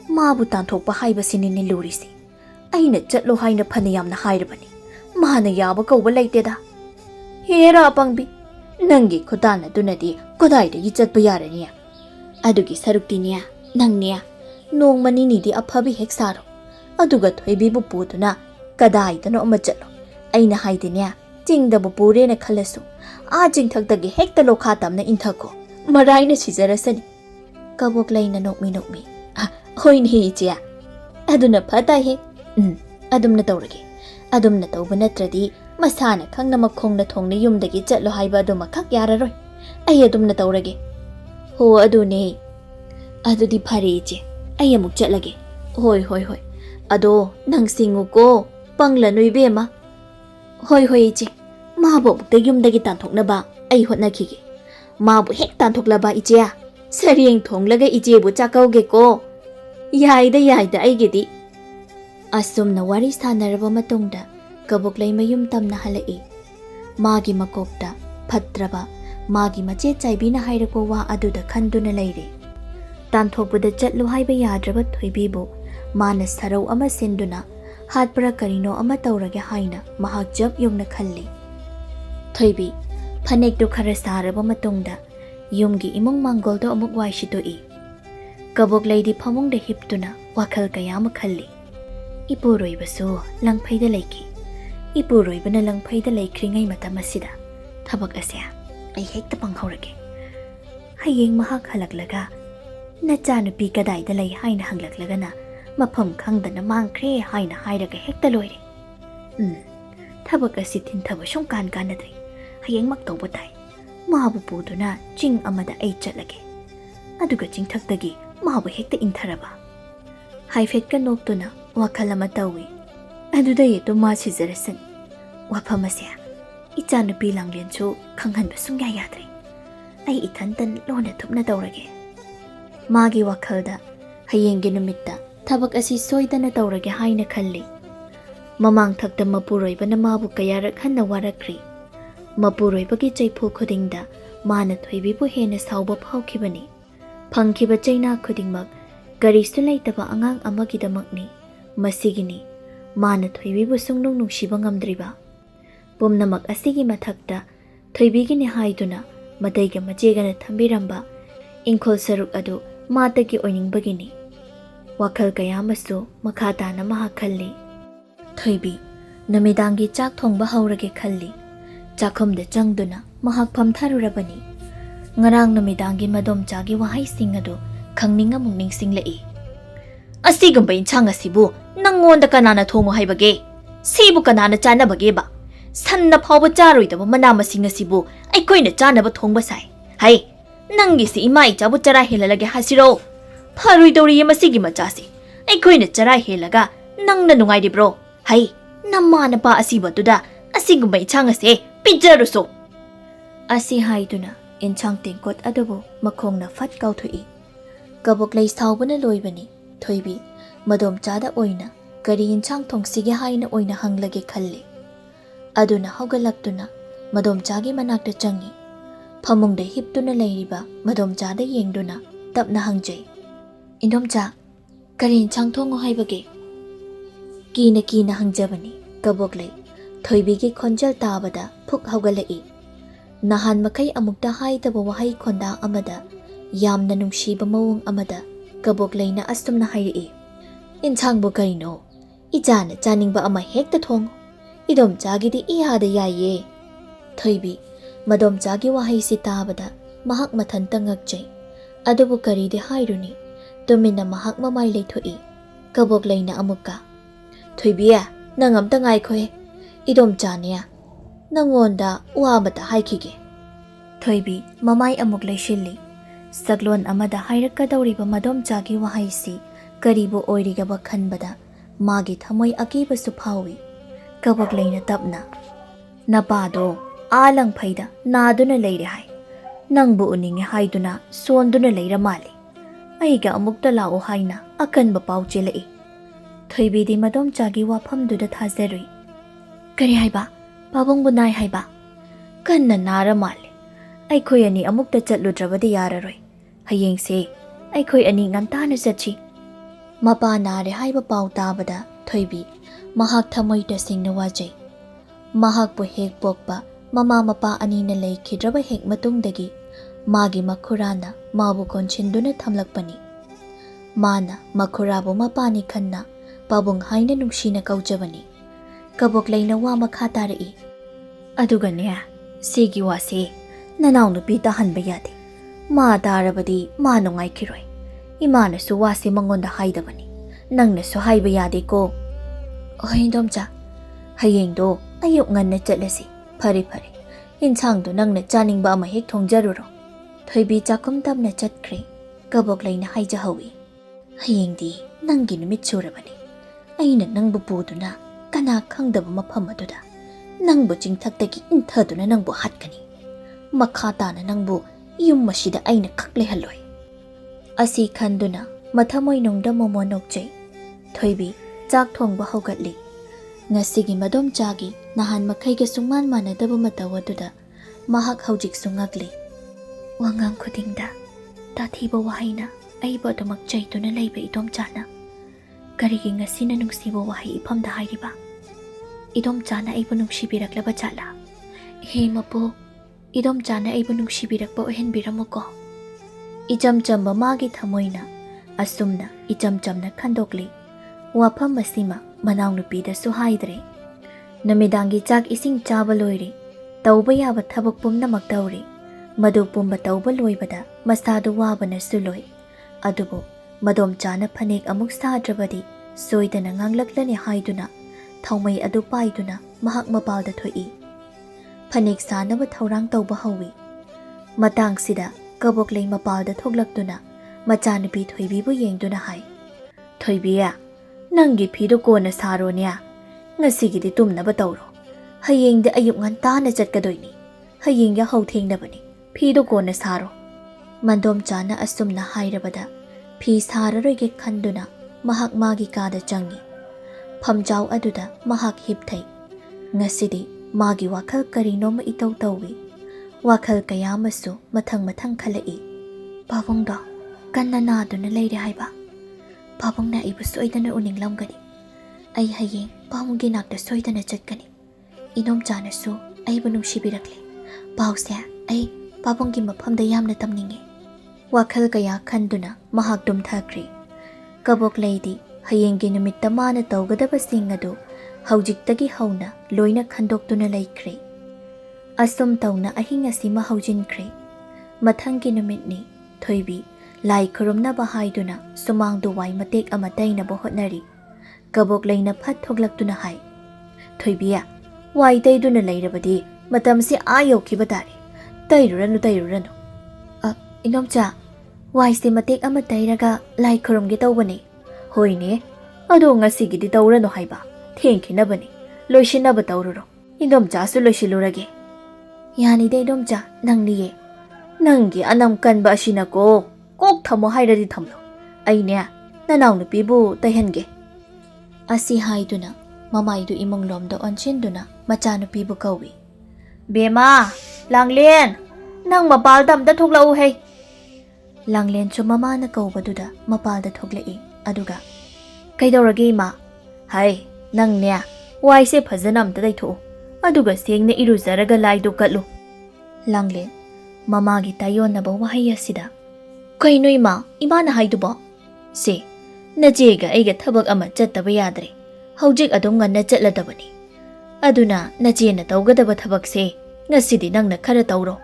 Mabu tan thok pa hay basinin ni lurisi. Ay na jatlo hay na panayam na hayrabani. Mahana yaba ko walay teda. Hera pangbi. Nanggi kutana dunadi kuday da yichat bayara niya. Adugi sarukti niya, nang niya, noong manini di aphabi heksaro. Aduga thoibi bu putuna, kaday dano amachalo. Ay nahay din niya, jingda bu pure na kalaso. Jing thagdagi hektalo khatam na inthako. Maray na sizarasani. Kaboklay na nokmi. Hoy ni ichiya. Aduna patay he. Adum na tawragi. Adum na tawba natradi, masana kang na makhong na thong na yumdagi chatlo hayba adum makak yararoy. Ay adum na tawragi. Ho adune adudi phare iche ay amuk chatlage hoi ado nang singu ko pangla noi bema hoi iche mabu bukta yumdagi tanthokna ba ay hotnakhige mabu hek tanthokla ba iche sarieng thonglaga iche bu chakauge ko yaida ay gedi asumna wari sanaraba matungda kabuklay mayum tamna halai magi makokta phatraba magi mache chaibina hairako wa aduda khanduna leire tanthokbada chatlu haiba yadraba thoibibo mana sarau ama sinduna hatpara karino ama taurage haina mahak jab yumna khalli thoibi phanek du khara saraba matungda yumgi imong mangol do amuk wai shitoi Kaboklay phamungda hiptuna wakhal kaya ama khalli. Ipuroibasu langphaida laiki. Ipuroibana langphaida laikringai matam asida thabak asya ai hekta panghaurage. Hayeng mahak halaklaga nachanupi kadaida lai haina hanglaklagana mafam khangdana mangkhre haina hairaga hekta loire. Thabak asi thinthaba shongkan kanadri. Hayeng mak tawba tai. Mahabu puduna ching amada ai chatlage. Aduga chingthaktagi mahabu hekta intharaba. Haifet ka noktuna wakhal ama tawi. Aduda yeto ma sizarasan. Wafam asya ichanupi langlenchu khanghanba sungya yadre. Ai ithantan lona thupna tawrage. Magi wakhalda hayenggi numitta thabak asi soidana tawrage haina khalli. Mamang thakta mapuroibana mabu kayarak hanna warakri. Mapuroibagi chaipu khudingda mana thoibibu hena sauba phaukhibani. Phangkhiba chaina khudingmak garisu laitaba angang amagidamakni. Masigini mana thoibibu sungnung nungsiba ngamdriba. Pumnamak asigi mathakta thoibigini haiduna madaiga majegana thambiramba ingkhol saruk adu matagi oiningbagini. Wakhal kayamasu makhatana mahakhalli. Thoibi namidangi chak thongba haurage khalli. Chakhumda changduna mahak phamtharurabani. Ngarang namidangi Endomchagi wahai sing adu khangninga mungning singlai. Asigamba inchang asibu nangonda kanana thongo haibage. Sibu kanana chanabage ba. Sanna phawba charoidaba mana masing asibu aikoina chanaba thongba sai. Hai nangi si ima ichabu chara helalage hasiro. Pharuidori masigi machasi. Aikoina chara helaga nangna nungairibro. Hai namana pa asiba tuda asigamba inchang ase pijaruso. Asi haiduna inchang tingkot adubu makhongna fat kauthui. Kaboklay saubana loibani. Thoibi Endomchada oina kari inchang thongsige haina oina hanglage khalli. Aduna hogalaktuna Endomchagi manakta changi. Phamungda hiptuna leiriba Endomchada yengduna tapna hangjai. Endomcha kari inchang thongo haibage. Kina hangjabani kaboklay. Thoibigi khonjal tabada phuk hogalai. Nahan makai amukta haidaba wahai khonda amada yamna nungsiba mawung amada kaboklayna astumna hairi. Inchangbo karino ijana chaningba ama hekta thongo. Endomchagi di ihada yaye. Thoibi Endomchagi wahai si tabada mahak mathanta ngakjai. Adubu kari di hairuni tumina mahak mamai leithoi. Kaboklayna amukka. Thoibiya nangamta ngaikhoe. Endomchania nangonda uamata haikige. Thoibi mamai amuk leishilli. Saglon amada hairakadawriba Endomchagi wahai si karibu oirigaba khanbada magi thamoi akiba suphawi. Kaboklayna tapna. Napado alang phaida naduna leire hai. Nangbu uninge haiduna sonduna leira mali. Aiga amukta lao haina akanba pauchelai. Thoibi di Endomchagi wafamduda thazarui. Kari haiba pabongbu nai haiba. Kanna nara mali. Aikhoi ani amukta chatludrabadi yararoi. Hayengse aikhoi ani ngantana chatchi. Mapa nare haiba pau tabada thoibi mahak thamoi tasingna wajai. Mahak bu hek pokpa mama mapa ani na leikhidraba hek matungdagi magi makhurana mabu konchinduna thamlakpani. Mana makhurabu mapani khanna pabung haina nungsina kaujabani. Kaboklayna wa makha tarai. Aduganya sigi wase nanaw nupi tahanba yade. Ma darabadi ma nungaikiroi. Imanasu wase mangonda haidabani. Nangnasu haiba yade ko. Oh Endomcha hayengdo ayuk nganna chatlasi. Phari phari. Inchangdo nangna chaningba ama hek thongjaruro. Thoibi chakum tamna chatkre. Kaboklayna haijahawi. Hayengdi nangi numit surabani. Aina nangbu puduna kana khangdaba mafam aduda nangbu chingthaktagi inthaduna nangbu hatkani. Makhatana nangbu yum masida aina khakle haloi. Asi khanduna mathamoi nongda momo nokjai. Thoibi chak thongba hogatli. Ngasigi Endomchagi nahan makhaiga sungman manadaba matawaduda mahak haujik sungagli. Wangang khudingda tathiba wahaina aiba damak chaituna leiba Endomchana. Karigi ngasina nungsiba wahai ipamda hairiba. Endomchana aiba nungsibiraklaba chala. He mapo Endomchana aiba nungsibirakba ohenbiramuko. Ijam chamba magi thamoina ꯑꯁꯨꯝꯅ ꯏꯆꯝ ꯆꯝꯅ ꯈꯟꯗꯣꯛꯂꯤ꯫ ꯋꯥꯐꯝ ꯑꯁꯤꯃ ꯃꯅꯥꯎꯅꯨꯄꯤꯗꯁꯨ ꯍꯥꯏꯗ꯭ꯔꯦ꯫ ꯅꯨꯃꯤꯗꯥꯡꯒꯤ ꯆꯥꯛ ꯏꯁꯤꯡ ꯆꯥꯕ ꯂꯣꯏꯔꯦ꯫ ꯇꯧꯕ ꯌꯥꯕ ꯊꯕꯛ ꯄꯨꯝꯅꯃꯛ ꯇꯧꯔꯤ꯫ ꯃꯗꯨ ꯄꯨꯝꯕ ꯇꯧꯕ ꯂꯣꯏꯕꯗ ꯃꯁꯥꯗꯨ ꯋꯥꯕꯅꯁꯨ ꯂꯣꯏ꯫ ꯑꯗꯨꯕꯨ ꯃꯗꯣꯝꯆꯥꯅ ꯐꯅꯦꯛ ꯑꯃꯨꯛ ꯁꯥꯗ꯭ꯔꯕꯗꯤ ꯁꯣꯏꯗꯅ ꯉꯥꯡꯂꯛꯂꯅꯤ ꯍꯥꯏꯗꯨꯅ ꯊꯥꯎꯃꯩ ꯑꯗꯨ ꯄꯥꯏꯗꯨꯅ ꯃꯍꯥꯛ ꯃꯄꯥꯜꯗ ꯊꯣꯛꯏ꯫ ꯐꯅꯦꯛ ꯁꯥꯅꯕ ꯊꯧꯔꯥꯡ ꯇꯧꯕ ꯍꯧꯏ꯫ ꯃꯇꯥꯡꯁꯤꯗ ꯀꯕꯣꯛꯂꯩ ꯃꯄꯥꯜꯗ ꯊꯣꯛꯂꯛꯇꯨꯅ ꯃꯆꯥꯅꯨꯄꯤ ꯊꯣꯏꯕꯤꯕꯨ ꯌꯦꯡꯗꯨꯅ ꯍꯥꯏ, "ꯊꯣꯏꯕꯤ, ꯅꯪꯒꯤ ꯐꯤꯗꯨ ꯀꯣꯟꯅ ꯁꯥꯔꯣꯅꯦ꯫ ꯉꯁꯤꯒꯤꯗꯤ ꯇꯨꯝꯅꯕ ꯇꯧꯔꯣ꯫ ꯍꯌꯦꯡꯗꯤ ꯑꯌꯨꯛ ꯉꯟꯇꯥꯅ ꯆꯠꯀꯗꯣꯏꯅꯤ꯫ ꯍꯌꯦꯡ ꯌꯥꯍꯧ ꯊꯦꯡꯅꯕꯅꯤ꯫ ꯐꯤꯗꯨ ꯀꯣꯟꯅ ꯁꯥꯔꯣ." ꯃꯟꯗꯣꯝꯆꯥꯅ ꯑꯁꯨꯝꯅ ꯍꯥꯏꯔꯕꯗ ꯐꯤ ꯁꯥꯔꯔꯣꯏꯒꯦ ꯈꯟꯗꯨꯅ ꯃꯍꯥꯛ ꯃꯥꯒꯤ ꯀꯥꯗ ꯆꯪꯉꯤ꯫ ꯐꯝꯖꯥꯎ ꯑꯗꯨꯗ ꯃꯍꯥꯛ ꯍꯤꯞꯊꯩ꯫ ꯉꯁꯤꯗꯤ ꯃꯥꯒꯤ ꯋꯥꯈꯜ ꯀꯔꯤꯅꯣꯃ ꯏꯇꯧ ꯇꯧꯏ꯫ ꯋꯥꯈꯜ ꯀꯌꯥ ꯑꯃꯁꯨ ꯃꯊꯪ ꯃꯊꯪ ꯈꯜꯂꯛꯏ꯫ ꯄꯥꯕꯨꯡꯗꯣ ꯀꯟꯅ ꯅꯥꯗꯨꯅ ꯂꯩꯔꯦ ꯍꯥꯏꯕ꯫ ꯄꯥꯕꯨꯡꯅ ꯑꯩꯕꯨ ꯁꯣꯏꯗꯅ ꯎꯅꯤꯡꯂꯝꯒꯅꯤ꯫ ꯑꯩ ꯍꯌꯦꯡ ꯄꯥꯕꯨꯡꯒꯤ ꯅꯥꯛꯇ ꯁꯣꯏꯗꯅ ꯆꯠꯀꯅꯤ꯫ ꯏꯅꯣꯝꯆꯥꯅꯁꯨ ꯑꯩꯕꯨ ꯅꯨꯡꯁꯤꯕꯤꯔꯛꯂꯤ꯫ ꯄꯥꯎꯁꯦ ꯑꯩ ꯄꯥꯕꯨꯡꯒꯤ ꯃꯐꯝꯗ ꯌꯥꯝꯅ ꯇꯝꯅꯤꯡꯉꯤ꯫ ꯋꯥꯈꯜ ꯀꯌꯥ ꯈꯟꯗꯨꯅ ꯃꯍꯥꯛ ꯇꯨꯝꯊꯈ꯭ꯔꯤ꯫ ꯀꯕꯣꯛꯂꯩꯗꯤ ꯍꯌꯦꯡꯒꯤ ꯅꯨꯃꯤꯠꯇ ꯃꯥꯅ ꯇꯧꯒꯗꯕꯁꯤꯡ ꯑꯗꯨ ꯍꯧꯖꯤꯛꯇꯒꯤ ꯍꯧꯅ ꯂꯣꯏꯅ ꯈꯟꯗꯣꯛꯇꯨꯅ ꯂꯩꯈ꯭ꯔꯦ꯫ ꯑꯁꯨꯝ ꯇꯧꯅ ꯑꯍꯤꯡ ꯑꯁꯤꯃ ꯍꯧꯖꯤꯟꯈ꯭ꯔꯦ꯫ ꯃꯊꯪꯒꯤ ꯅꯨꯃꯤꯠꯅꯤ꯫ ꯊꯣꯏꯕꯤ ꯂꯥꯏ ꯈꯨꯔꯨꯝꯅꯕ ꯍꯥꯏꯗꯨꯅ ꯁꯨꯃꯥꯡꯗꯨ ꯋꯥꯏ ꯃꯇꯦꯛ ꯑꯃ ꯇꯩꯅꯕ ꯍꯣꯠꯅꯔꯤ꯫ ꯀꯕꯣꯛꯂꯩꯅ ꯐꯠ ꯊꯣꯛꯂꯛꯇꯨꯅ ꯍꯥꯏ, "ꯊꯣꯏꯕꯤ, ꯋꯥꯏ ꯇꯩꯗꯨꯅ ꯂꯩꯔꯕꯗꯤ ꯃꯇꯝꯁꯤ ꯌꯧꯈꯤꯕ ꯇꯥꯔꯦ꯫ ꯇꯩꯔꯨꯔꯅꯨ." "ꯏꯅꯣꯝꯆꯥ, ꯋꯥꯏꯁꯦ ꯃꯇꯦꯛ ꯑꯃ ꯇꯩꯔꯒ ꯂꯥꯏ ꯈꯨꯔꯨꯝꯒꯦ ꯇꯧꯕꯅꯦ." "ꯍꯣꯏꯅꯦ, ꯑꯗꯣ ꯉꯁꯤꯒꯤꯗꯤ ꯇꯧꯔꯅꯨ ꯍꯥꯏꯕ꯫ ꯊꯦꯡꯈꯤꯅꯕꯅꯤ꯫ ꯂꯣꯏꯁꯤꯟꯅꯕ ꯇꯧꯔꯨꯔꯣ꯫ ꯏꯅꯣꯝꯆꯥꯁꯨ ꯂꯣꯏꯁꯤꯜꯂꯨꯔꯒꯦ." "ꯌꯥꯅꯤꯗ ꯏꯅꯣꯝꯆꯥ, ꯅꯪꯅꯤꯌꯦ." "ꯅꯪꯒꯤ ꯑꯅꯝ ꯀꯟꯕ ꯑꯁꯤꯅꯀꯣ, ꯀꯣꯛ ꯊꯝꯃꯣ ꯍꯥꯏꯔꯗꯤ ꯊꯝꯂꯣ꯫ ꯑꯩꯅꯦ ꯅꯅꯥꯎꯅꯨꯄꯤꯕꯨ ꯇꯩꯍꯟꯒꯦ." ꯑꯁꯤ ꯍꯥꯏꯗꯨꯅ ꯃꯃꯥꯏꯗꯨ ꯏꯃꯨꯡꯂꯣꯝꯗ ꯑꯣꯟꯁꯤꯟꯗꯨꯅ ꯃꯆꯥꯅꯨꯄꯤꯕꯨ ꯀꯧꯏ꯫ "ꯕꯦꯃꯥ, ꯂꯥꯡꯂꯦꯟ, ꯅꯪ ꯃꯄꯥꯜꯗ ꯑꯝꯇ ꯊꯣꯛꯂꯛꯎꯍꯦ." ꯂꯥꯡꯂꯦꯟꯁꯨ ꯃꯃꯥꯅ ꯀꯧꯕꯗꯨꯗ ꯃꯄꯥꯜꯗ ꯊꯣꯛꯂꯛꯏ꯫ ꯑꯗꯨꯒ, "ꯀꯩꯗꯧꯔꯒꯦ ꯏꯃꯥ?" "ꯍꯩ, ꯅꯪꯅꯦ ꯋꯥꯏꯁꯦ ꯐꯖꯅ ꯑꯝꯇ ꯇꯩꯊꯣꯛꯎ꯫ ꯑꯗꯨꯒ ꯁꯦꯡꯅ ꯏꯔꯨꯖꯔꯒ ꯂꯥꯏꯗꯨ ꯀꯠꯂꯨ." ꯂꯥꯡꯂꯦꯟ ꯃꯃꯥꯒꯤ ꯇꯥꯌꯣꯟꯅꯕ ꯋꯥꯍꯩ ꯑꯁꯤꯗ, "ꯀꯩꯅꯣ ꯏꯃꯥ, ꯏꯃꯥꯅ ꯍꯥꯏꯗꯨꯕꯣ?" "ꯁꯦ, ꯅꯆꯦꯒ ꯑꯩꯒ ꯊꯕꯛ ꯑꯃ ꯆꯠꯇꯕ ꯌꯥꯗ꯭ꯔꯦ꯫ ꯍꯧꯖꯤꯛ ꯑꯗꯨꯝ ꯉꯟꯅ ꯆꯠꯂꯗꯕꯅꯤ꯫ ꯑꯗꯨꯅ ꯅꯆꯦꯅ ꯇꯧꯒꯗꯕ ꯊꯕꯛꯁꯦ ꯉꯁꯤꯗꯤ ꯅꯪꯅ ꯈꯔ ꯇꯧꯔꯣ."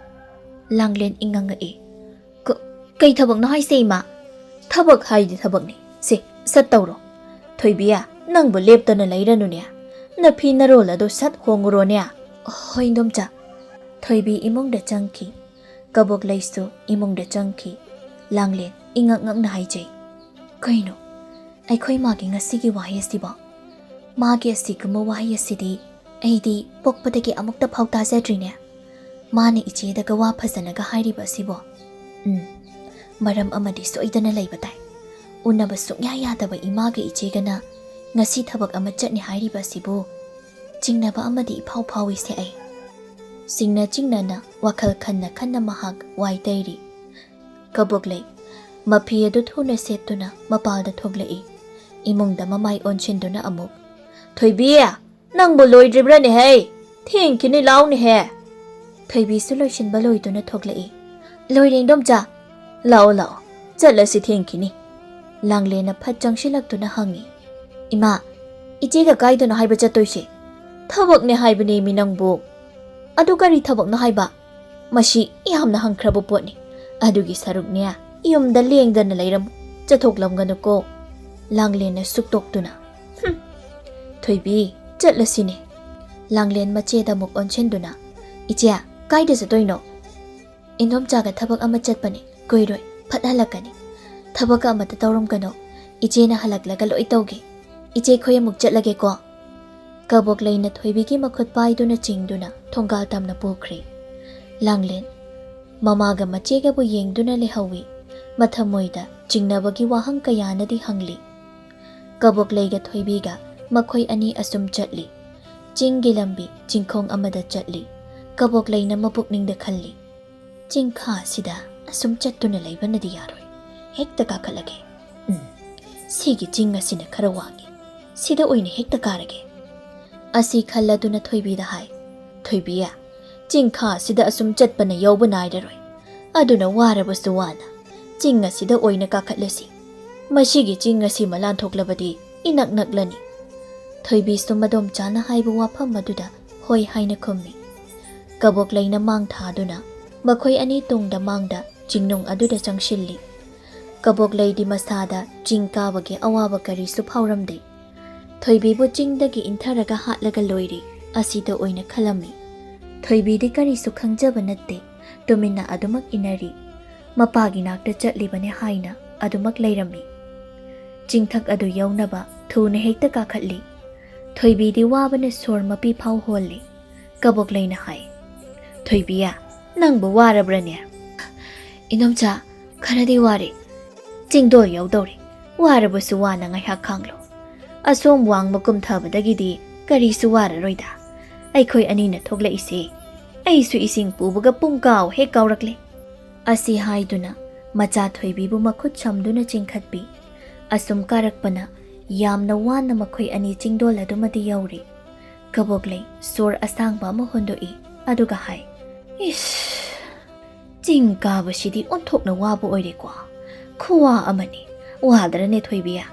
ꯂꯥꯡꯂꯦꯟ ꯏꯉꯛꯉꯛꯏ꯫ "ꯀꯩ ꯊꯕꯛꯅꯣ ꯍꯥꯏꯁꯦ ꯏꯃꯥ?" "ꯊꯕꯛ ꯍꯥꯏꯗꯤ ꯊꯕꯛꯅꯤ꯫ ꯁꯦ, ꯁꯠ ꯇꯧꯔꯣ꯫ ꯊꯣꯏꯕꯤ, ꯅꯪꯕꯨ ꯂꯦꯞꯇꯅ ꯂꯩꯔꯅꯨꯅꯦ꯫ ꯅꯐꯤ ꯅꯔꯣꯜ ꯑꯗꯨ ꯁꯠ ꯍꯣꯡꯉꯨꯔꯣꯅꯦ." "ꯍꯣꯏ ꯏꯅꯣꯝꯆꯥ." ꯊꯣꯏꯕꯤ ꯏꯃꯨꯡꯗ ꯆꯪꯈꯤ꯫ ꯀꯕꯣꯛꯂꯩꯁꯨ ꯏꯃꯨꯡꯗ ꯆꯪꯈꯤ꯫ ꯂꯥꯡꯂꯦꯟ ꯏꯉꯛꯉꯛꯅ ꯍꯥꯏꯖꯩ, "ꯀꯩꯅꯣ, ꯑꯩꯈꯣꯏ ꯃꯥꯒꯤ ꯉꯁꯤꯒꯤ ꯋꯥꯍꯩ ꯑꯁꯤꯕꯣ? ꯃꯥꯒꯤ ꯑꯁꯤꯒꯨꯝꯕ ꯋꯥꯍꯩ ꯑꯁꯤꯗꯤ ꯑꯩꯗꯤ ꯄꯣꯛꯄꯗꯒꯤ ꯑꯃꯨꯛꯇ ꯐꯥꯎ ꯇꯥꯖꯗ꯭ꯔꯤꯅꯦ꯫ ꯃꯥꯅ ꯏꯆꯦꯗꯒ ꯋꯥ ꯐꯖꯅꯒ ꯍꯥꯏꯔꯤꯕ ꯑꯁꯤꯕꯣ? ꯃꯔꯝ ꯑꯃꯗꯤ ꯁꯣꯏꯗꯅ ꯂꯩꯕ ꯇꯥꯏ꯫ ꯎꯅꯕ ꯁꯨꯡꯌꯥ ꯌꯥꯗꯕ ꯏꯃꯥꯒ ꯏꯆꯦꯒꯅ ꯉꯁꯤ ꯊꯕꯛ ꯑꯃ ꯆꯠꯅꯤ ꯍꯥꯏꯔꯤꯕ ꯑꯁꯤꯕꯨ ꯆꯤꯡꯅꯕ ꯑꯃꯗꯤ ꯏꯐꯥꯎ ꯐꯥꯎꯏꯁꯦ ꯑꯩ." ꯆꯤꯡꯅ ꯋꯥꯈꯜ ꯈꯟꯅ ꯈꯟꯅ ꯃꯍꯥꯛ ꯋꯥꯏ ꯇꯩꯔꯤ꯫ ꯀꯕꯣꯛꯂꯩ ꯃꯐꯤ ꯑꯗꯨ ꯊꯨꯅ ꯁꯦꯠꯇꯨꯅ ꯃꯄꯥꯜꯗ ꯊꯣꯛꯂꯛꯏ꯫ ꯏꯃꯨꯡꯗ ꯃꯃꯥꯏ ꯑꯣꯟꯁꯤꯟꯗꯨꯅ ꯑꯃꯨꯛ, "ꯊꯣꯏꯕꯤ, ꯅꯪꯕꯨ ꯂꯣꯏꯗ꯭ꯔꯤꯕ꯭ꯔꯅꯦꯍꯦ? ꯊꯦꯡꯈꯤꯅꯤ, ꯂꯥꯎꯅꯦꯍꯦ." ꯊꯣꯏꯕꯤꯁꯨ ꯂꯣꯏꯁꯤꯟꯕ ꯂꯣꯏꯗꯨꯅ ꯊꯣꯛꯂꯛꯏ꯫ "ꯂꯣꯏꯔꯦ ꯏꯅꯣꯝꯆꯥ." "ꯂꯥꯛꯑꯣ, ꯆꯠꯂꯁꯤ, ꯊꯦꯡꯈꯤꯅꯤ." ꯂꯥꯡꯂꯦꯟꯅ ꯐꯠ ꯆꯪꯁꯤꯜꯂꯛꯇꯨꯅ ꯍꯪꯉꯤ, "ꯏꯃꯥ, ꯏꯆꯦꯒ ꯀꯥꯏꯗꯅꯣ ꯍꯥꯏꯕ ꯆꯠꯇꯣꯏꯁꯦ?" "ꯊꯕꯛꯅꯦ ꯍꯥꯏꯕꯅꯦꯃꯤ ꯅꯪꯕꯨ." "ꯑꯗꯨ ꯀꯔꯤ ꯊꯕꯛꯅꯣ ꯍꯥꯏꯕ?" "ꯃꯁꯤ ꯌꯥꯝꯅ ꯍꯪꯈ꯭ꯔꯕ ꯄꯣꯠꯅꯤ꯫ ꯑꯗꯨꯒꯤ ꯁꯔꯨꯛꯅꯦ ꯌꯨꯝꯗ ꯂꯦꯡꯗꯅ ꯂꯩꯔꯝꯃꯨ, ꯆꯠꯊꯣꯛꯂꯝꯒꯅꯨꯀꯣ." ꯂꯥꯡꯂꯦꯟꯅ ꯁꯨꯛꯇꯣꯛꯇꯨꯅ, "ꯊꯣꯏꯕꯤ, ꯆꯠꯂꯁꯤꯅꯦ." ꯂꯥꯡꯂꯦꯟ ꯃꯆꯦꯗ ꯑꯃꯨꯛ ꯑꯣꯟꯁꯤꯟꯗꯨꯅ, "ꯏꯆꯦ, ꯀꯥꯏꯗ ꯆꯠꯇꯣꯏꯅꯣ?" "ꯏꯅꯣꯝꯆꯥꯒ ꯊꯕꯛ ꯑꯃ ꯆꯠꯄꯅꯦ, ꯀꯨꯏꯔꯣꯏ, ꯐꯠ ꯍꯜꯂꯛꯀꯅꯤ꯫ ꯊꯕꯛ ꯑꯃꯇ ꯇꯧꯔꯝꯒꯅꯣ, ꯏꯆꯦꯅ ꯍꯜꯂꯛꯂꯒ ꯂꯣꯏ ꯇꯧꯒꯦ꯫ ꯏꯆꯦ ꯈꯣꯏ ꯑꯃꯨꯛ ꯆꯠꯂꯒꯦꯀꯣ." ꯀꯕꯣꯛꯂꯩꯅ ꯊꯣꯏꯕꯤꯒꯤ ꯃꯈꯨꯠ ꯄꯥꯏꯗꯨꯅ ꯆꯤꯡꯗꯨꯅ ꯊꯣꯡꯒꯥꯜ ꯇꯝꯅ ꯄꯨꯈ꯭ꯔꯦ꯫ ꯂꯥꯡꯂꯦꯟ ꯃꯃꯥꯒ ꯃꯆꯦꯒꯕꯨ ꯌꯦꯡꯗꯨꯅ ꯂꯩꯍꯧꯏ꯫ ꯃꯊꯃꯣꯏꯗ ꯆꯤꯡꯅꯕꯒꯤ ꯋꯥꯍꯪ ꯀꯌꯥꯅꯗꯤ ꯍꯪꯂꯤ꯫ ꯀꯕꯣꯛꯂꯩꯒ ꯊꯣꯏꯕꯤꯒ ꯃꯈꯣꯏ ꯑꯅꯤ ꯑꯁꯨꯝ ꯆꯠꯂꯤ꯫ ꯆꯤꯡꯒꯤ ꯂꯝꯕꯤ ꯆꯤꯡꯈꯣꯡ ꯑꯃꯗ ꯆꯠꯂꯤ꯫ ꯀꯕꯣꯛꯂꯩꯅ ꯃꯄꯨꯛꯅꯤꯡꯗ ꯈꯜꯂꯤ, "ꯆꯤꯡꯈꯥ ꯑꯁꯤꯗ ꯑꯁꯨꯝ ꯆꯠꯇꯨꯅ ꯂꯩꯕꯅꯗꯤ ꯌꯥꯔꯣꯏ꯫ ꯍꯦꯛꯇ ꯀꯥꯈꯠꯂꯒꯦ꯫ ꯁꯤꯒꯤ ꯆꯤꯡ ꯑꯁꯤꯅ ꯈꯔ ꯋꯥꯡꯉꯤ꯫ ꯁꯤꯗ ꯑꯣꯏꯅ ꯍꯦꯛꯇ ꯀꯥꯔꯒꯦ." ꯑꯁꯤ ꯈꯜꯂꯗꯨꯅ ꯊꯣꯏꯕꯤꯗ ꯍꯥꯏ, "ꯊꯣꯏꯕꯤ, ꯆꯤꯡꯈꯥ ꯑꯁꯤꯗ ꯑꯁꯨꯝ ꯆꯠꯄꯅ ꯌꯧꯕ ꯅꯥꯏꯔꯔꯣꯏ꯫ ꯑꯗꯨꯅ ꯋꯥꯔꯕꯁꯨ ꯋꯥꯅ ꯆꯤꯡ ꯑꯁꯤꯗ ꯑꯣꯏꯅ ꯀꯥꯈꯠꯂꯁꯤ꯫ ꯃꯁꯤꯒꯤ ꯆꯤꯡ ꯑꯁꯤꯃ ꯂꯥꯟꯊꯣꯛꯂꯕꯗꯤ ꯏꯅꯛ ꯅꯛꯂꯅꯤ꯫ ꯊꯣꯏꯕꯤꯁꯨ ꯃꯗꯣꯝ ꯆꯥꯅ ꯍꯥꯏꯕ ꯋꯥꯐꯝ ꯑꯗꯨꯗ ꯍꯣꯏ ꯍꯥꯏꯅ ꯈꯨꯝꯃꯤ꯫ ꯀꯕꯣꯛꯂꯩꯅ ꯃꯥꯡ ꯊꯥꯗꯨꯅ ꯃꯈꯣꯏ ꯑꯅꯤ ꯇꯨꯡꯗ ꯃꯥꯡꯗ ꯆꯤꯡꯅꯨꯡ ꯑꯗꯨꯗ ꯆꯪꯁꯤꯜꯂꯤ꯫ ꯀꯕꯣꯛꯂꯩꯗꯤ ꯃꯁꯥꯗ ꯆꯤꯡ ꯀꯥꯕꯒꯤ ꯑꯋꯥꯕ ꯀꯔꯤꯁꯨ ꯐꯥꯎꯔꯝꯗꯦ꯫ ꯊꯣꯏꯕꯤꯕꯨ ꯆꯤꯡꯗꯒꯤ ꯏꯟꯊꯔꯒ ꯍꯥꯠꯂꯒ ꯂꯣꯏꯔꯦ ꯑꯁꯤꯗ ꯑꯣꯏꯅ ꯈꯜꯂꯝꯃꯤ꯫ ꯊꯣꯏꯕꯤꯗꯤ ꯀꯔꯤꯁꯨ ꯈꯪꯖꯕ ꯅꯠꯇꯦ, ꯇꯨꯃꯤꯟꯅ ꯑꯗꯨꯃꯛ ꯏꯟꯅꯔꯤ꯫ ꯃꯄꯥꯒꯤ ꯅꯥꯛꯇ ꯆꯠꯂꯤꯕꯅꯤ ꯍꯥꯏꯅ ꯑꯗꯨꯃꯛ ꯂꯩꯔꯝꯃꯤ꯫ ꯆꯤꯡꯊꯛ ꯑꯗꯨ ꯌꯧꯅꯕ ꯊꯨꯅ ꯍꯦꯛꯇ ꯀꯥꯈꯠꯂꯤ꯫ ꯊꯣꯏꯕꯤꯗꯤ ꯋꯥꯕꯅ ꯁꯣꯔ ꯃꯄꯤ ꯐꯥꯎ ꯍꯣꯜꯂꯤ꯫ ꯀꯕꯣꯛꯂꯩꯅ ꯍꯥꯏ, ꯊꯣꯏꯕꯤꯌꯥ, ꯅꯪꯕꯨ ꯋꯥꯔꯕ꯭ꯔꯅꯦ? ꯏꯅꯣꯝꯆꯥ, ꯈꯔꯗꯤ ꯋꯥꯔꯦ꯫ ꯆꯤꯡꯗꯣꯜ ꯌꯧꯗꯧꯔꯦ, ꯋꯥꯔꯕꯁꯨ ꯋꯥꯅ ꯉꯥꯏꯍꯥꯛ ꯈꯥꯡꯂꯣ꯫ ꯑꯁꯣꯝ ꯋꯥꯡꯃ ꯀꯨꯝꯊꯕꯗꯒꯤꯗꯤ ꯀꯔꯤꯁꯨ ꯋꯥꯔꯔꯣꯏꯗ꯫ ꯑꯩꯈꯣꯏ ꯑꯅꯤꯅ ꯊꯣꯛꯂꯛꯏꯁꯦ, ꯑꯩꯁꯨ ꯏꯁꯤꯡ ꯄꯨꯕꯒ ꯄꯨꯡꯀꯥꯎ ꯍꯦꯛ ꯀꯥꯎꯔꯛꯂꯦ꯫ ꯑꯁꯤ ꯍꯥꯏꯗꯨꯅ ꯃꯆꯥ ꯊꯣꯏꯕꯤꯕꯨ ꯃꯈꯨꯠ ꯁꯝꯗꯨꯅ ꯆꯤꯡꯈꯠꯄꯤ꯫ ꯑꯁꯨꯝ ꯀꯥꯔꯛꯄꯅ ꯌꯥꯝꯅ ꯋꯥꯅ ꯃꯈꯣꯏ ꯑꯅꯤ ꯆꯤꯡꯗꯣꯜ ꯑꯗꯨꯃꯗꯤ ꯌꯧꯔꯤ꯫ ꯀꯕꯣꯛꯂꯩ ꯁꯣꯔ ꯑꯁꯥꯡꯕ ꯑꯃ ꯍꯣꯟꯗꯣꯛꯏ, ꯑꯗꯨꯒ ꯍꯥꯏ, ꯏꯁ, ꯆꯤꯡ ꯀꯥꯕꯁꯤꯗꯤ ꯑꯣꯟꯊꯣꯛꯅ ꯋꯥꯕ ꯑꯣꯏꯔꯦꯀꯣ꯫ ꯈꯨꯋꯥ ꯑꯃꯅꯤ, ꯋꯥꯗ꯭ꯔꯅꯦ ꯊꯣꯏꯕꯤꯌꯥ?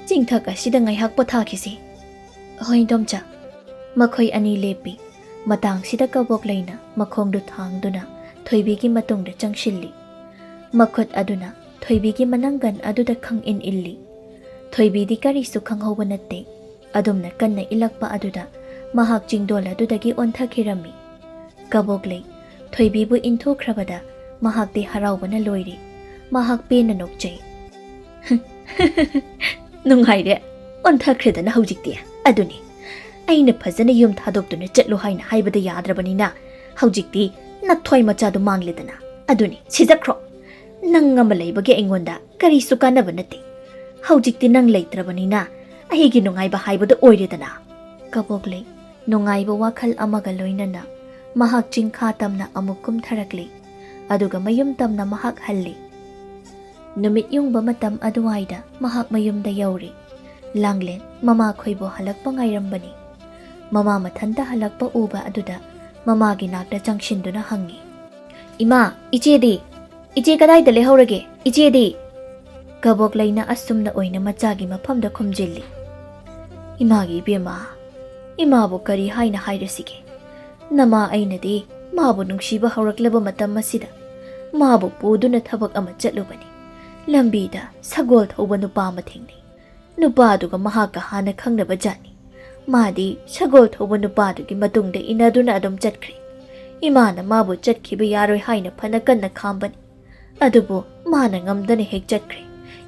ꯆꯤꯡꯊꯛ ꯑꯁꯤꯗ ꯉꯥꯏꯍꯥꯛ ꯄꯣꯊꯥꯈꯤꯁꯤ꯫ ꯍꯣꯏ ꯏꯗꯣꯝꯆꯥ꯫ ꯃꯈꯣꯏ ꯑꯅꯤ ꯂꯦꯞꯄꯤ꯫ ꯃꯇꯥꯡꯁꯤꯗ ꯀꯕꯣꯛꯂꯩꯅ ꯃꯈꯣꯡꯗꯨ ꯊꯥꯡꯗꯨꯅ ꯊꯣꯏꯕꯤꯒꯤ ꯃꯇꯨꯡꯗ ꯆꯪꯁꯤꯜꯂꯤ꯫ ꯃꯈꯨꯠ ꯑꯗꯨꯅ ꯊꯣꯏꯕꯤꯒꯤ ꯃꯅꯪꯒꯟ ꯑꯗꯨꯗ ꯈꯪꯏꯟ ꯏꯜꯂꯤ꯫ ꯊꯣꯏꯕꯤꯗꯤ ꯀꯔꯤꯁꯨ ꯈꯪꯍꯧꯕ ꯅꯠꯇꯦ꯫ ꯑꯗꯨꯝꯅ ꯀꯟꯅ ꯏꯜꯂꯛꯄ ꯑꯗꯨꯗ ꯃꯍꯥꯛ ꯆꯤꯡꯗꯣꯜ ꯑꯗꯨꯗꯒꯤ ꯑꯣꯟꯊꯈꯤꯔꯝꯃꯤ꯫ ꯀꯕꯣꯛꯂꯩ ꯊꯣꯏꯕꯤꯕꯨ ꯏꯟꯊꯣꯛꯈ꯭ꯔꯕꯗ ꯃꯍꯥꯛꯇꯤ ꯍꯔꯥꯎꯕꯅ ꯂꯣꯏꯔꯦ꯫ ꯃꯍꯥꯛ ꯄꯦꯟꯅ ꯅꯣꯛꯆꯩ꯫ ꯅꯨꯡꯉꯥꯏꯔꯦ, ꯑꯣꯟꯊꯈ꯭ꯔꯦꯗꯅ ꯍꯧꯖꯤꯛꯇꯤ꯫ ꯑꯗꯨꯅꯤ, ꯑꯩꯅ ꯐꯖꯅ ꯌꯨꯝ ꯊꯥꯗꯣꯛꯇꯨꯅ ꯆꯠꯂꯨ ꯍꯥꯏꯅ ꯍꯥꯏꯕꯗ ꯌꯥꯗ꯭ꯔꯕꯅꯤꯅ ꯍꯧꯖꯤꯛꯇꯤ ꯅꯊ꯭ꯋꯥꯏ ꯃꯆꯥꯗꯨ ꯃꯥꯡꯂꯦꯗꯅ꯫ ꯑꯗꯨꯅꯤ, ꯁꯤꯖꯈ꯭ꯔꯣ꯫ ꯅꯪ ꯑꯃ ꯂꯩꯕꯒꯤ ꯑꯩꯉꯣꯟꯗ ꯀꯔꯤꯁꯨ ꯀꯥꯟꯅꯕ ꯅꯠꯇꯦ꯫ ꯍꯧꯖꯤꯛꯇꯤ ꯅꯪ ꯂꯩꯇ꯭ꯔꯕꯅꯤꯅ ꯑꯩꯒꯤ ꯅꯨꯡꯉꯥꯏꯕ ꯍꯥꯏꯕꯗꯨ ꯑꯣꯏꯔꯦꯗꯅ꯫ ꯀꯕꯣꯛꯂꯩ ꯅꯨꯡꯉꯥꯏꯕ ꯋꯥꯈꯜ ꯑꯃꯒ ꯂꯣꯏꯅꯅ ꯃꯍꯥꯛ ꯆꯤꯡꯈꯥ ꯇꯝꯅ ꯑꯃꯨꯛ ꯀꯨꯝꯊꯔꯛꯂꯤ꯫ ꯑꯗꯨꯒ ꯃꯌꯨꯝ ꯇꯝꯅ ꯃꯍꯥꯛ ꯍꯜꯂꯤ꯫ ꯅꯨꯃꯤꯠ ꯌꯨꯡꯕ ꯃꯇꯝ ꯑꯗꯨꯋꯥꯏꯗ ꯃꯍꯥꯛ ꯃꯌꯨꯝꯗ ꯌꯧꯔꯤ꯫ ꯂꯥꯡꯂꯦꯟ ꯃꯃꯥꯈꯣꯏꯕꯨ ꯍꯜꯂꯛꯄ ꯉꯥꯏꯔꯝꯕꯅꯤ꯫ ꯃꯃꯥ ꯃꯊꯟꯇ ꯍꯜꯂꯛꯄ ꯎꯕ ꯑꯗꯨꯗ ꯃꯃꯥꯒꯤ ꯅꯥꯛꯇ ꯆꯪꯁꯤꯟꯗꯨꯅ ꯍꯪꯉꯤ, ꯏꯃꯥ, ꯏꯆꯦꯗꯤ? ꯏꯆꯦ ꯀꯗꯥꯏꯗ ꯂꯩꯍꯧꯔꯒꯦ? ꯏꯆꯦꯗꯤ? ꯀꯕꯣꯛꯂꯩꯅ ꯑꯁꯨꯝꯅ ꯑꯣꯏꯅ ꯃꯆꯥꯒꯤ ꯃꯐꯝꯗ ꯈꯨꯝꯖꯤꯜꯂꯤ꯫ ꯏꯃꯥꯒꯤ ꯏꯕꯦꯝꯃ, ꯏꯃꯥꯕꯨ ꯀꯔꯤ ꯍꯥꯏꯅ ꯍꯥꯏꯔꯁꯤꯒꯦ? ꯅꯃꯥ ꯑꯩꯅꯗꯤ ꯃꯥꯕꯨ ꯅꯨꯡꯁꯤꯕ ꯍꯧꯔꯛꯂꯕ ꯃꯇꯝ ꯑꯁꯤꯗ ꯃꯥꯕꯨ ꯄꯨꯗꯨꯅ ꯊꯕꯛ ꯑꯃ ꯆꯠꯂꯨꯕꯅꯤ꯫ ꯂꯝꯕꯤꯗ ꯁꯒꯣꯜ ꯊꯧꯕ ꯅꯨꯄꯥ ꯑꯃ ꯊꯦꯡꯅꯩ꯫ ꯅꯨꯄꯥꯗꯨꯒ ꯃꯍꯥꯛꯀ ꯍꯥꯟꯅ ꯈꯪꯅꯕ ꯖꯥꯠꯅꯤ꯫ ꯃꯥꯗꯤ ꯁꯒꯣꯜ ꯊꯧꯕ ꯅꯨꯄꯥꯗꯨꯒꯤ ꯃꯇꯨꯡꯗ ꯏꯟꯅꯗꯨꯅ ꯑꯗꯨꯝ ꯆꯠꯈ꯭ꯔꯦ꯫ ꯏꯃꯥꯅ ꯃꯥꯕꯨ ꯆꯠꯈꯤꯕ ꯌꯥꯔꯣꯏ ꯍꯥꯏꯅ ꯐꯅ ꯀꯟꯅ ꯈꯥꯝꯕꯅꯤ꯫ ꯑꯗꯨꯕꯨ ꯃꯥꯅ ꯉꯝꯗꯅ ꯍꯦꯛ ꯆꯠꯈ꯭ꯔꯦ꯫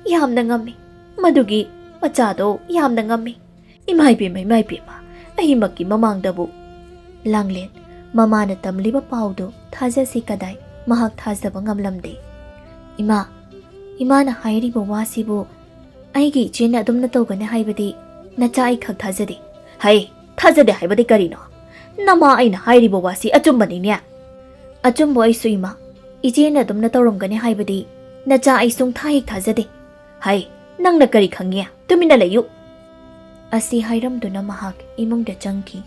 ꯌꯥꯝꯅ ꯉꯝꯃꯤ, ꯃꯗꯨꯒꯤ ꯃꯆꯥꯗꯣ ꯌꯥꯝꯅ ꯉꯝꯃꯤ꯫ ꯏꯃꯥꯏꯕꯦꯝꯃ, ꯏꯃꯥꯏꯕꯦꯝꯃ, ꯑꯩꯃꯛꯀꯤ ꯃꯃꯥꯡꯗꯕꯨ꯫ ꯂꯥꯡꯂꯦꯟ ꯃꯃꯥꯅ ꯇꯝꯂꯤꯕ ꯄꯥꯎꯗꯨ ꯊꯥꯖꯁꯤ ꯀꯗꯥꯏ, ꯃꯍꯥꯛ ꯊꯥꯖꯕ ꯉꯝꯂꯝꯗꯦ꯫ ꯏꯃꯥ, ꯏꯃꯥꯅ ꯍꯥꯏꯔꯤꯕ ꯋꯥꯁꯤꯕꯨ ꯑꯩꯒꯤ ꯏꯆꯦꯅ ꯑꯗꯨꯝꯅ ꯇꯧꯒꯅꯤ ꯍꯥꯏꯕꯗꯤ ꯅꯆꯥ ꯑꯩ ꯈꯛ ꯊꯥꯖꯗꯦ꯫ ꯍꯩ, ꯊꯥꯖꯗꯦ ꯍꯥꯏꯕꯗꯤ ꯀꯔꯤꯅꯣ? ꯅꯃꯥ ꯑꯩꯅ ꯍꯥꯏꯔꯤꯕ ꯋꯥꯁꯤ ꯑꯆꯨꯝꯕꯅꯤꯅꯦ꯫ ꯑꯆꯨꯝꯕ ꯑꯩꯁꯨ ꯏꯃꯥ, ꯏꯆꯦꯅ ꯑꯗꯨꯝꯅ ꯇꯧꯔꯝꯒꯅꯤ ꯍꯥꯏꯕꯗꯤ ꯅꯆꯥ ꯑꯩ ꯁꯨꯡꯊꯥ ꯍꯦꯛ ꯊꯥꯖꯗꯦ꯫ ꯍꯩ, ꯅꯪꯅ ꯀꯔꯤ ꯈꯪꯉꯤ? ꯇꯨꯃꯤꯟꯅ ꯂꯩꯌꯨ꯫ ꯑꯁꯤ ꯍꯥꯏꯔꯝꯗꯨꯅ ꯃꯍꯥꯛ ꯏꯃꯨꯡꯗ ꯆꯪꯈꯤ꯫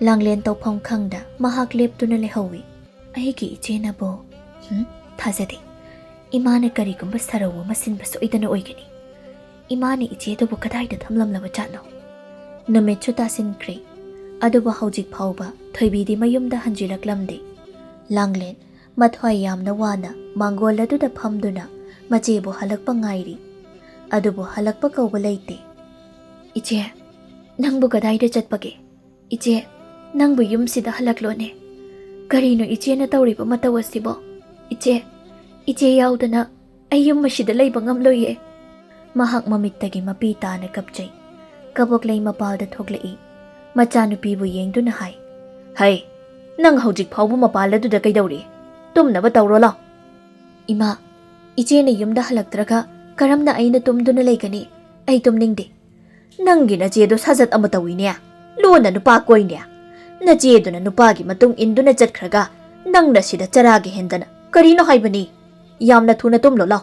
ꯂꯥꯡꯂꯦꯟ ꯇꯧꯐꯝ ꯈꯪꯗ ꯃꯍꯥꯛ ꯂꯦꯞꯇꯨꯅ ꯂꯩꯍꯧꯏ꯫ ꯑꯩꯒꯤ ꯏꯆꯦꯅꯕꯨ ꯊꯥꯖꯗꯦ꯫ ꯏꯃꯥꯅ ꯀꯔꯤꯒꯨꯝꯕ ꯁꯔꯧ ꯑꯃ ꯁꯤꯟꯕ ꯁꯣꯏꯗꯅ ꯑꯣꯏꯒꯅꯤ꯫ ꯏꯃꯥꯅ ꯏꯆꯦꯗꯨꯕꯨ ꯀꯗꯥꯏꯗ ꯊꯝꯂꯝꯂꯕ ꯖꯥꯠꯅꯣ? ꯅꯨꯃꯤꯠꯁꯨ ꯇꯥꯁꯤꯟꯈ꯭ꯔꯦ꯫ ꯑꯗꯨꯕꯨ ꯍꯧꯖꯤꯛ ꯐꯥꯎꯕ ꯊꯣꯏꯕꯤꯗꯤ ꯃꯌꯨꯝꯗ ꯍꯟꯖꯤꯜꯂꯛꯂꯝꯗꯦ꯫ ꯂꯥꯡꯂꯦꯟ ꯃꯊ꯭ꯋꯥꯏ ꯌꯥꯝꯅ ꯋꯥꯅ ꯃꯥꯡꯒꯣꯜ ꯑꯗꯨꯗ ꯐꯝꯗꯨꯅ ꯃꯆꯦꯕꯨ ꯍꯜꯂꯛꯄ ꯉꯥꯏꯔꯤ꯫ ꯑꯗꯨꯕꯨ ꯍꯜꯂꯛꯄ ꯀꯧꯕ ꯂꯩꯇꯦ꯫ ꯏꯆꯦ, ꯅꯪꯕꯨ ꯀꯗꯥꯏꯗ ꯆꯠꯄꯒꯦ? ꯏꯆꯦ, ꯅꯪꯕꯨ ꯌꯨꯝꯁꯤꯗ ꯍꯜꯂꯛꯂꯣꯅꯦ꯫ ꯀꯔꯤꯅꯣ ꯏꯆꯦꯅ ꯇꯧꯔꯤꯕ ꯃꯇꯧ ꯑꯁꯤꯕꯣ? ꯏꯆꯦ, ꯏꯆꯦ ꯌꯥꯎꯗꯅ ꯑꯩ ꯌꯨꯝ ꯑꯁꯤꯗ ꯂꯩꯕ ꯉꯝꯂꯣꯏꯌꯦ꯫ ꯃꯍꯥꯛ ꯃꯃꯤꯠꯇꯒꯤ ꯃꯄꯤ ꯇꯥꯅ ꯀꯞꯆꯩ꯫ ꯀꯕꯣꯛꯂꯩ ꯃꯄꯥꯜꯗ ꯊꯣꯛꯂꯛꯏ꯫ ꯃꯆꯥꯅꯨꯄꯤꯕꯨ ꯌꯦꯡꯗꯨꯅ ꯍꯥꯏ, ꯍꯩ, ꯅꯪ ꯍꯧꯖꯤꯛ ꯐꯥꯎꯕ ꯃꯄꯥꯜ ꯑꯗꯨꯗ ꯀꯩꯗꯧꯔꯤ? ꯇꯨꯝꯅꯕ ꯇꯧꯔꯣ ꯂꯥꯎ꯫ ꯏꯃꯥ, ꯏꯆꯦꯅ ꯌꯨꯝꯗ ꯍꯜꯂꯛꯇ꯭ꯔꯒ ꯀꯔꯝꯅ ꯑꯩꯅ ꯇꯨꯝꯗꯨꯅ ꯂꯩꯒꯅꯤ? ꯑꯩ ꯇꯨꯝꯅꯤꯡꯗꯦ꯫ ꯅꯪꯒꯤ ꯅꯆꯦꯗꯣ ꯁꯥꯖꯠ ꯑꯃ ꯇꯧꯏꯅꯦ, ꯂꯣꯟꯅ ꯅꯨꯄꯥ ꯀꯣꯏꯅꯦ꯫ ꯅꯆꯦꯗꯨꯅ ꯅꯨꯄꯥꯒꯤ ꯃꯇꯨꯡ ꯏꯟꯗꯨꯅ ꯆꯠꯈ꯭ꯔꯒ ꯅꯪꯅ ꯁꯤꯗ ꯆꯔꯥꯒꯤ ꯍꯦꯟꯗꯅ ꯀꯔꯤꯅꯣ ꯍꯥꯏꯕꯅꯤ? ꯌꯥꯝꯅ ꯊꯨꯅ ꯇꯨꯝꯂꯣ ꯂꯥꯎ꯫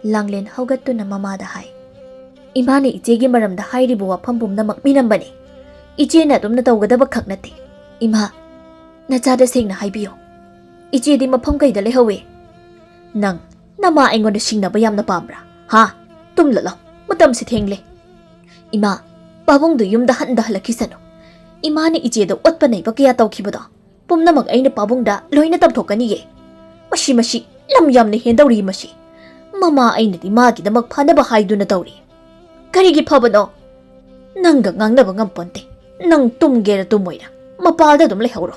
ꯂꯥꯡꯂꯦꯟ ꯍꯧꯒꯠꯇꯨꯅ ꯃꯃꯥꯗ ꯍꯥꯏ, ꯏꯃꯥꯅ ꯏꯆꯦꯒꯤ ꯃꯔꯝꯗ ꯍꯥꯏꯔꯤꯕ ꯋꯥꯐꯝ ꯄꯨꯝꯅꯃꯛ ꯃꯤꯅꯝꯕꯅꯤ꯫ ꯏꯆꯦꯅ ꯑꯗꯨꯝꯅ ꯇꯧꯒꯗꯕ ꯈꯛ ꯅꯠꯇꯦ꯫ ꯏꯃꯥ, ꯅꯆꯥꯗ ꯁꯦꯡꯅ ꯍꯥꯏꯕꯤꯌꯣ, ꯏꯆꯦꯗꯤ ꯃꯐꯝ ꯀꯩꯗ ꯂꯩꯍꯧꯋꯦ? ꯅꯪ ꯅꯃꯥ ꯑꯩꯉꯣꯟꯗ ꯁꯤꯡꯅꯕ ꯌꯥꯝꯅ ꯄꯥꯝꯕ꯭ꯔꯥ? ꯍꯥ? tumlalo, matam si thengle. Ima, pabong do yumda handa halakisano. Ima ni ije do otpa nei ba kaya tawkhibado. Pumnamak aina pabong da loina tamthokani ye. Mashi lam yamna hendawri mashi. Mama aina di magi da magphanaba haiduna tawri. Karigi phabano? Nangga ngangnaba ngamponte. Nang tumgera tumoira. Mapalda dum lehawro.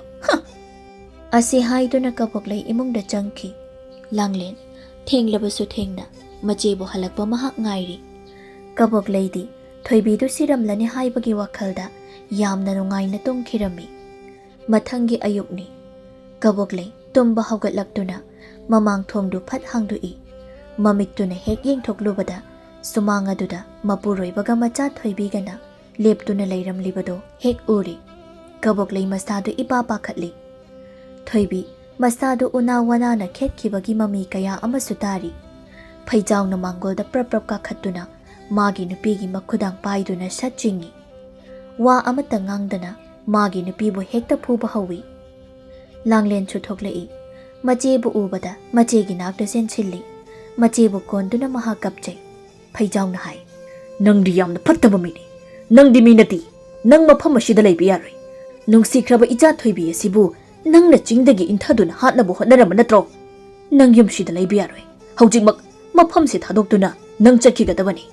Asi haiduna kaboklay imungda changki. Langlen, thenglabasu thengna, machebu halakpa mahak ngairi. Kaboklay di, thoibidu siramlani haibagi wakhalda, yamna nungaina tungkirami. Mathangi ayukni. Kaboklay, tumba hawgatlaktuna, mamang thongdu phat hangdui. Mamittuna hek yengthoklubada, sumangaduda, mapuroibaga macha thoibigana, leptuna leiramlibado, hek uri. Kaboklay masadu ipapakhatli. Thoibi, masadu una wana na khetkibagi mami kaya amasu tari. Phaijaw na mangolda prap kakhatuna, magi nupigi makhudang paiduna satchingi. Wa amata ngangdana, magi nupibu hekta phuba hawi. Langlen chuthoklai, machebu ubada, machegi nakda senchilli. Machebu konduna mahakapchay. Phaijaw na hai. Nangdi yamna phattaba mini. Nangdi minati. Nang mafam asida laiba yaroi. Nungsikraba ija thoibi asibu nangna chingdagi inthaduna hatnabu hotnarama natro. Nang yumshida laiba yaroi. Haujikmak mafamse thadokduna nang chakhigadabani.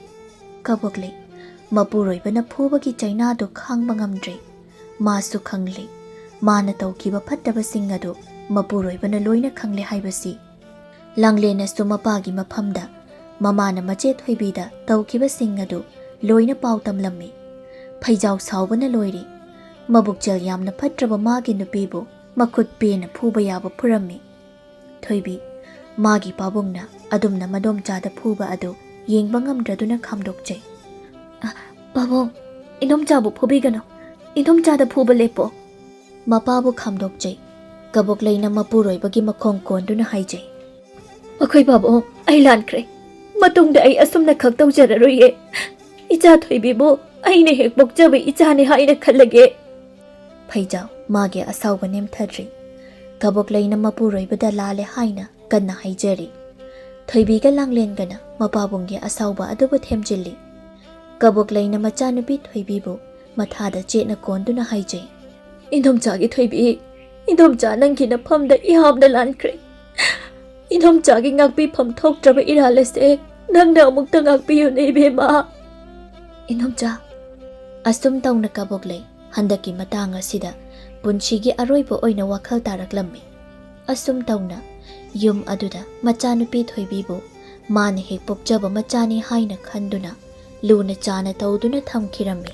Kaboklay, mapuroibana phubagi chainado khangba ngamdre. Masu khangli. Mana tawkiba phattabasing adu mapuroibana loina khangle haibasi. Langlena sumapagi maphamda mamana mache thoibida tawkibasing adu loina pautamlammi. Phaijaw sawbana loiri. Mabukchel yamna phatraba magi nupibu makhut pena phuba yaba phurammi. Thoibi, magi pabungna adumna madomchada phuba adu yengba ngamdraduna khamdokchay. Pabong, inomchabu phubigano. Inomchada phuba lepo. Mapabu khamdokchay. Kaboklayna mapuroibagi makhong konduna haijay. Akoy pabong, ay lankre. Matungda ay asumna khagtawjararoye. Ija thoibibu aina hek bokjabe ijane haina khallage. Phaijaw magi asawba nemthadri. Kaboklayna mapuroibada lale haina kanna haijari. Thoibiga langlengana mapabunggi asawba adubu themjilli. Kaboklayna machanupi thoibibu mathada chetna konduna haijay. Endomchagi thoibi, Endomcha nangki na phamda ihamda lankre. Endomchagi ngakpi pham thoktraba iralase nangna amukta ngakpiyu nei bema. Endomcha, asum tawna kaboklay handaki matang asida punshigi aroibo oina wakhal taraklammi. Asum tawna yum aduda machanupi thoibibu mana hek pokjaba machani haina khanduna luna chana tawduna thamkhirammi.